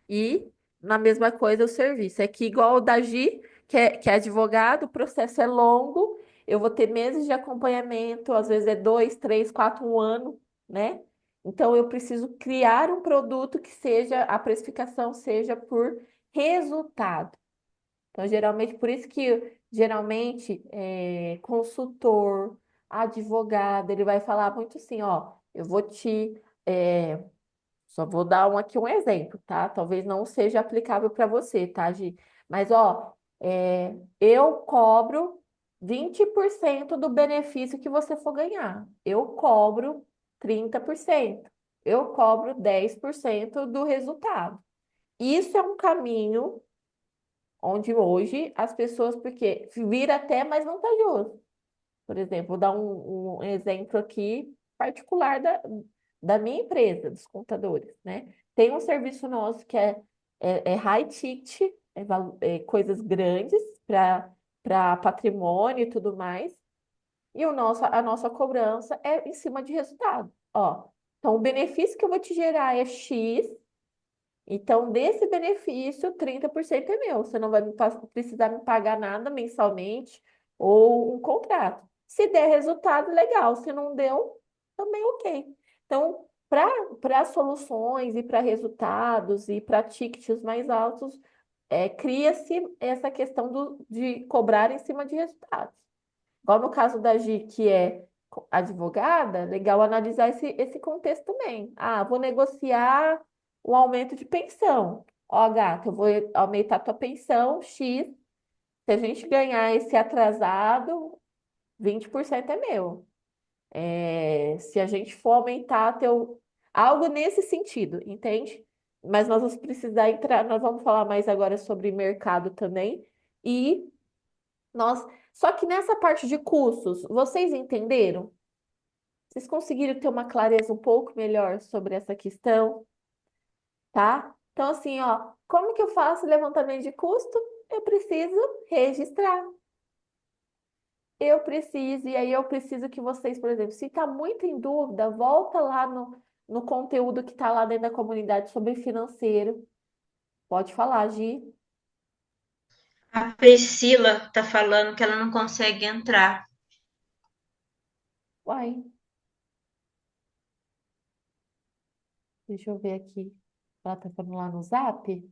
E na mesma coisa o serviço. É que igual o da Gi, que é advogado, o processo é longo eu vou ter meses de acompanhamento, às vezes é 2, 3, 4, um ano, né? Então eu preciso criar um produto que seja, a precificação seja por resultado. Então, geralmente, por isso que geralmente consultor, advogado, ele vai falar muito assim, ó, eu vou te, é, só vou dar aqui um exemplo, tá? Talvez não seja aplicável para você, tá, Gi? Mas, ó, eu cobro 20% do benefício que você for ganhar. Eu cobro 30%. Eu cobro 10% do resultado. Isso é um caminho onde hoje as pessoas, porque vira até, mas não tá justo. Por exemplo, vou dar um exemplo aqui particular da minha empresa, dos contadores, né? Tem um serviço nosso que é high ticket, coisas grandes para patrimônio e tudo mais, e a nossa cobrança é em cima de resultado. Ó, então, o benefício que eu vou te gerar é X, então, desse benefício, 30% é meu. Você não vai precisar me pagar nada mensalmente ou um contrato. Se der resultado, legal. Se não deu, também ok. Então, para soluções e para resultados e para tickets mais altos, cria-se essa questão de cobrar em cima de resultados. Igual no caso da Gi, que é advogada, legal analisar esse contexto também. Ah, vou negociar o aumento de pensão. Ó, gata, eu vou aumentar a tua pensão X. Se a gente ganhar esse atrasado, 20% é meu. Se a gente for aumentar teu... Algo nesse sentido, entende? Mas nós vamos precisar entrar, nós vamos falar mais agora sobre mercado também. E nós... Só que nessa parte de custos, vocês entenderam? Vocês conseguiram ter uma clareza um pouco melhor sobre essa questão, tá? Então, assim, ó, como que eu faço levantamento de custo? Eu preciso registrar. Eu preciso, e aí eu preciso que vocês, por exemplo, se está muito em dúvida, volta lá no conteúdo que está lá dentro da comunidade sobre financeiro. Pode falar, Gi. A Priscila tá falando que ela não consegue entrar. Uai, deixa eu ver aqui. Ela tá falando lá no Zap?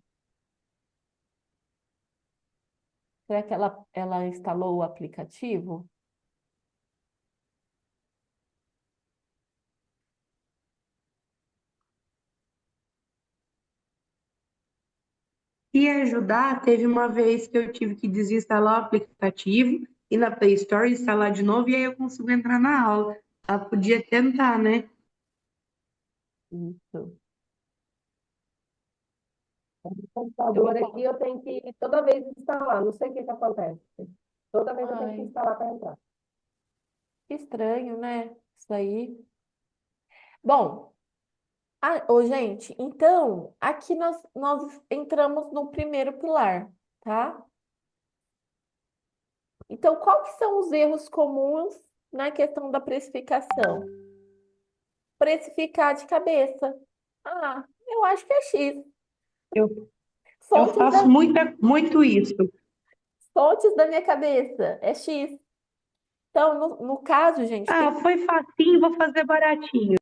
Será que ela instalou o aplicativo? E ajudar, teve uma vez que eu tive que desinstalar o aplicativo e na Play Store instalar de novo e aí eu consigo entrar na aula. Ela podia tentar, né? Isso. O Eu computador vou aqui falar. eu tenho que toda vez instalar, não sei o que que acontece. Toda vez eu tenho que Ai, instalar para entrar. que estranho, né? Isso aí. Bom, gente, então, aqui nós entramos no primeiro pilar, tá? Então, quais que são os erros comuns na questão da precificação? Precificar de cabeça. Ah, eu acho que é X. Eu, eu Fontes faço da, muito isso. fontes da minha cabeça, é X. Então, no caso, gente, Ah, tem. foi facinho, vou fazer baratinho.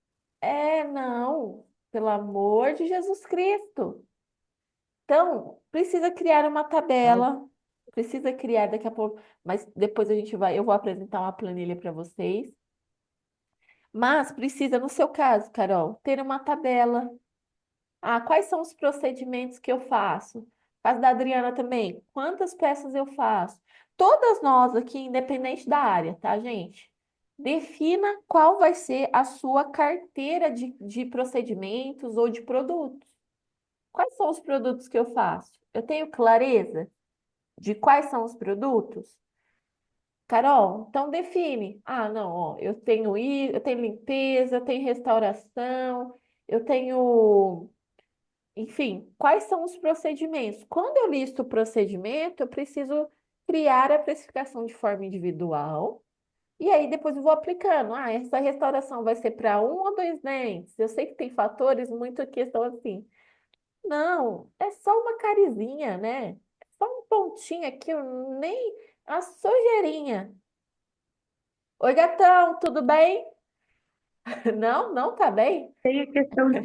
Não, pelo amor de Jesus Cristo. Então, precisa criar uma tabela, precisa criar daqui a pouco, mas depois eu vou apresentar uma planilha para vocês. Mas precisa, no seu caso, Carol, ter uma tabela. Ah, quais são os procedimentos que eu faço? Caso da Adriana também, quantas peças eu faço? Todas nós aqui, independente da área, tá, gente? Defina qual vai ser a sua carteira de procedimentos ou de produtos. Quais são os produtos que eu faço? Eu tenho clareza de quais são os produtos? Carol, então define. Ah, não, ó, eu tenho limpeza, eu tenho restauração, eu tenho, enfim, quais são os procedimentos? Quando eu listo o procedimento, eu preciso criar a precificação de forma individual. E aí depois eu vou aplicando. Ah, essa restauração vai ser para um ou dois dentes. Eu sei que tem fatores, muito questão assim. Não, é só uma carizinha, né? É só um pontinho aqui, nem a sujeirinha. Oi, gatão, tudo bem? Não, não tá bem? Tem a questão de.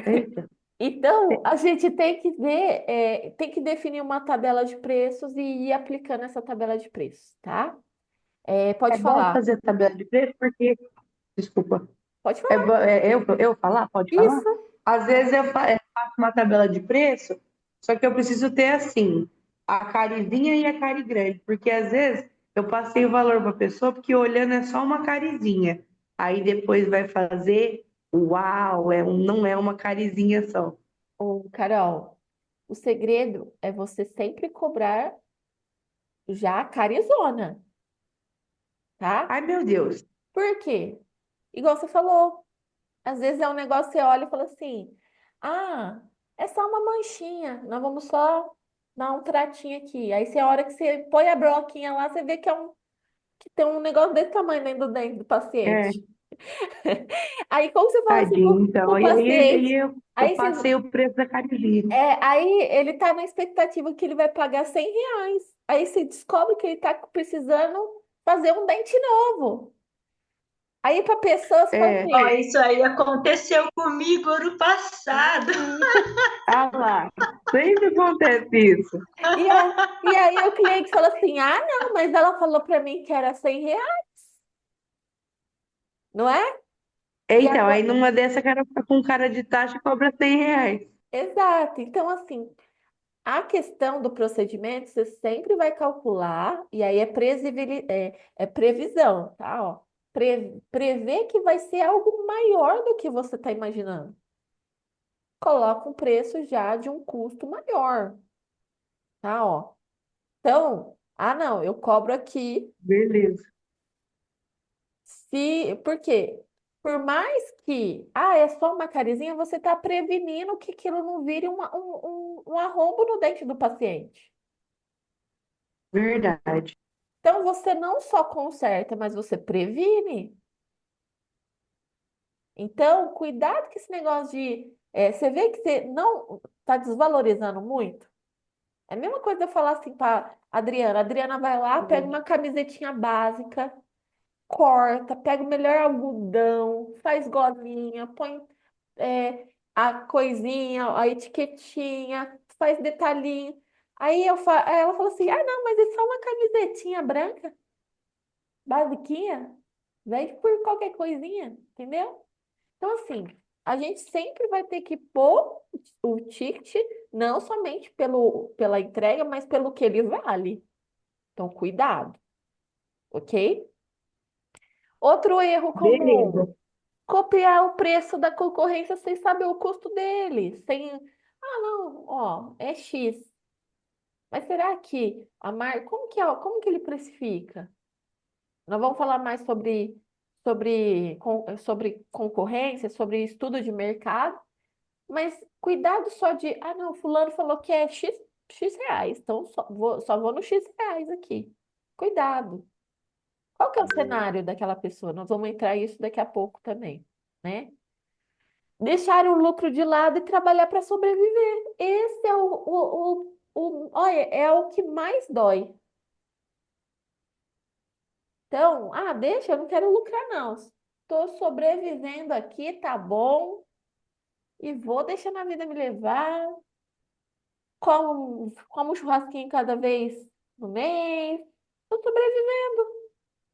Eita, Então, a gente tem que ver, tem que definir uma tabela de preços e ir aplicando essa tabela de preços, tá? é Pode bom falar, fazer tabela de preço porque. Desculpa. pode falar. Eu falar? Pode falar? Isso. Às vezes eu faço uma tabela de preço, só que eu preciso ter assim, a carizinha e a cari grande, porque às vezes eu passei o valor para a pessoa porque olhando é só uma carizinha. Aí depois vai fazer, uau, não é uma carizinha só. Ô, Carol, o segredo é você sempre cobrar já a carizona, tá? Ai, meu Deus. Por quê? Igual você falou, às vezes é um negócio que você olha e fala assim: ah, é só uma manchinha, nós vamos só dar um tratinho aqui. Aí você, a hora que você põe a broquinha lá, você vê que tem um negócio desse tamanho dentro do dente do É, paciente. Aí, como você fala assim tadinho. pro Então, paciente? eu Aí, passei o preço da carizinha. aí ele tá na expectativa que ele vai pagar R$ 100. Aí você descobre que ele tá precisando fazer um dente novo. Aí para pessoa você fala É, Ó, assim, isso aí aconteceu comigo ano passado. "Uhum." ah lá, sempre acontece isso. E aí o cliente fala assim, ah, não, mas ela falou para mim que era R$ 100, não é? E Então, aí agora, numa dessa, o cara fica com cara de taxa e cobra R$ 100. exato. Então, assim, a questão do procedimento, você sempre vai calcular, e aí é previsão, tá? Ó, prever que vai ser algo maior do que você está imaginando. Coloca um preço já de um custo maior, tá? Ó. Então, ah, não, eu cobro aqui. Beleza. Por quê? Por mais que, é só uma carizinha, você está prevenindo que aquilo não vire um arrombo no dente do paciente. Verdade. Então, você não só conserta, mas você previne. Então, cuidado com esse negócio de. Você vê que você não está desvalorizando muito? É a mesma coisa de eu falar assim para Adriana. A Adriana vai lá, pega uma camisetinha básica, corta, pega o melhor algodão, faz golinha, põe a coisinha, a etiquetinha, faz detalhinho. Aí ela fala assim: ah, não, mas é só uma camisetinha branca, basiquinha. Vende por qualquer coisinha, entendeu? Então, assim, a gente sempre vai ter que pôr o ticket, não somente pela entrega, mas pelo que ele vale. Então, cuidado, ok? Outro erro comum: Beleza. copiar o preço da concorrência sem saber o custo dele. Não, ó, é X. Mas será que a marca, como que ele precifica? Nós vamos falar mais sobre concorrência, sobre estudo de mercado. Mas cuidado só de, não, fulano falou que é X reais, então só vou no X reais aqui. Cuidado. Qual que é o cenário daquela pessoa? Nós vamos entrar isso daqui a pouco também, né? Deixar o lucro de lado e trabalhar para sobreviver. Esse é olha, é o que mais dói. Então, deixa, eu não quero lucrar, não. Estou sobrevivendo aqui, tá bom, e vou deixando a vida me levar. Como um churrasquinho cada vez no mês. Tô sobrevivendo.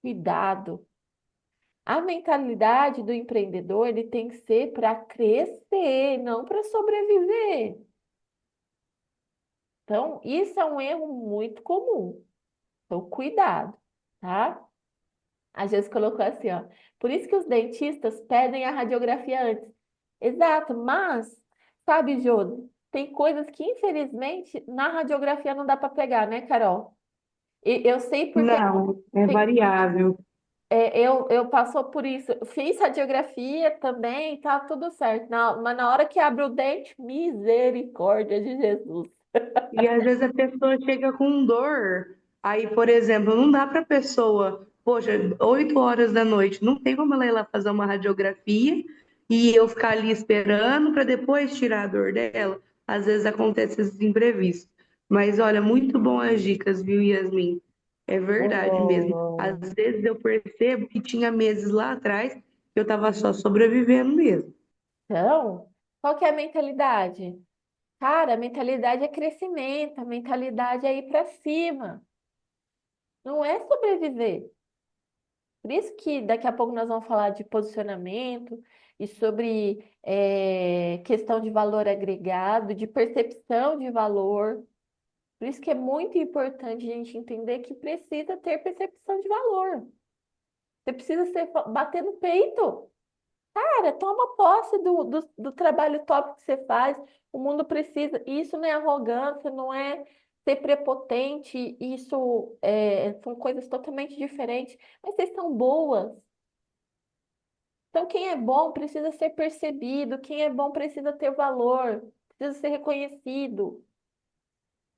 Cuidado. A mentalidade do empreendedor, ele tem que ser para crescer, não para sobreviver. Então, isso é um erro muito comum. Então, cuidado, tá? A gente colocou assim, ó. Por isso que os dentistas pedem a radiografia antes. Exato, mas, sabe, Jô, tem coisas que, infelizmente, na radiografia não dá para pegar, né, Carol? E eu sei porque Não, é tem- variável. eu passou por isso. Fiz radiografia também, tá tudo certo. Não, mas na hora que abre o dente, misericórdia de Jesus. E às vezes a pessoa chega com dor. Aí, por exemplo, não dá para a pessoa, poxa, 8 horas da noite, não tem como ela ir lá fazer uma radiografia e eu ficar ali esperando para depois tirar a dor dela. Às vezes acontece esses imprevistos. Mas olha, muito bom as dicas, viu, Yasmin? É verdade mesmo. Às Hum, vezes eu percebo que tinha meses lá atrás que eu estava só sobrevivendo mesmo. Então, qual que é a mentalidade? Cara, a mentalidade é crescimento, a mentalidade é ir para cima, não é sobreviver. Por isso que daqui a pouco nós vamos falar de posicionamento e sobre questão de valor agregado, de percepção de valor. Por isso que é muito importante a gente entender que precisa ter percepção de valor. Você precisa bater no peito. Cara, toma posse do trabalho top que você faz. O mundo precisa. Isso não é arrogância, não é ser prepotente. Isso são coisas totalmente diferentes. Mas vocês são boas. Então, quem é bom precisa ser percebido. Quem é bom precisa ter valor. Precisa ser reconhecido.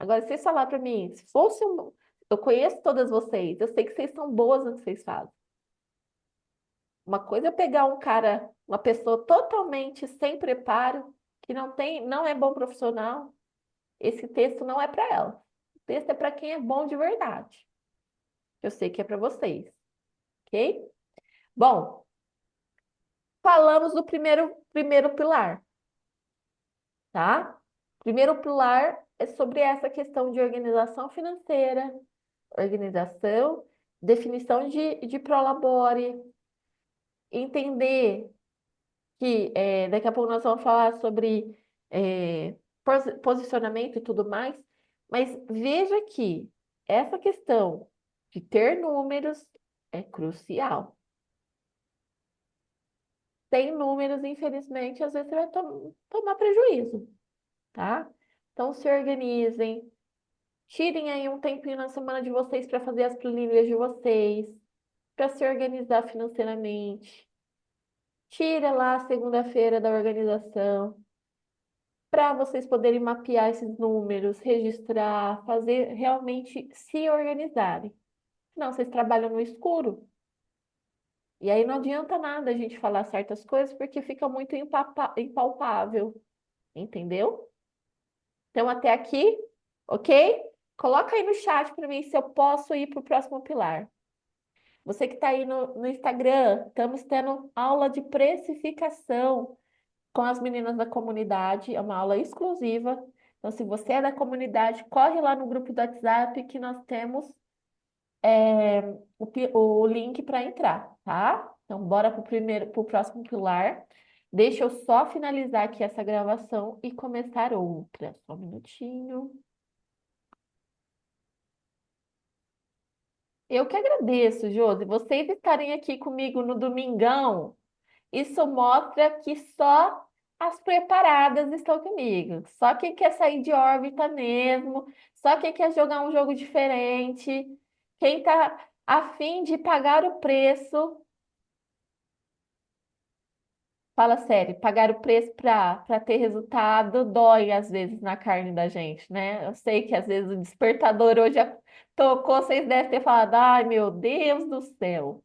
Agora, se vocês falar para mim, se fosse um... Eu conheço todas vocês. Eu sei que vocês são boas no que vocês fazem. Uma coisa é pegar um cara, uma pessoa totalmente sem preparo, que não tem, não é bom profissional. Esse texto não é para ela. O texto é para quem é bom de verdade. Eu sei que é para vocês, ok? Bom, falamos do primeiro pilar, tá? Primeiro pilar é sobre essa questão de organização financeira, organização, definição de prolabore, entender que daqui a pouco nós vamos falar sobre posicionamento e tudo mais, mas veja que essa questão de ter números é crucial. Sem números, infelizmente, às vezes você vai tomar prejuízo, tá? Então se organizem, tirem aí um tempinho na semana de vocês para fazer as planilhas de vocês, para se organizar financeiramente. Tira lá a segunda-feira da organização, para vocês poderem mapear esses números, registrar, fazer realmente se organizarem. Não, vocês trabalham no escuro. E aí não adianta nada a gente falar certas coisas porque fica muito impalpável, entendeu? Então, até aqui, ok? Coloca aí no chat para mim se eu posso ir para o próximo pilar. Você que está aí no Instagram, estamos tendo aula de precificação com as meninas da comunidade, é uma aula exclusiva. Então, se você é da comunidade, corre lá no grupo do WhatsApp que nós temos o link para entrar, tá? Então, bora pro próximo pilar. Deixa eu só finalizar aqui essa gravação e começar outra. Só um minutinho. Eu que agradeço, Josi, vocês estarem aqui comigo no domingão. Isso mostra que só as preparadas estão comigo. Só quem quer sair de órbita mesmo, só quem quer jogar um jogo diferente, quem está a fim de pagar o preço, fala sério, pagar o preço para ter resultado dói às vezes na carne da gente, né? Eu sei que às vezes o despertador hoje tocou, vocês devem ter falado, ai meu Deus do céu.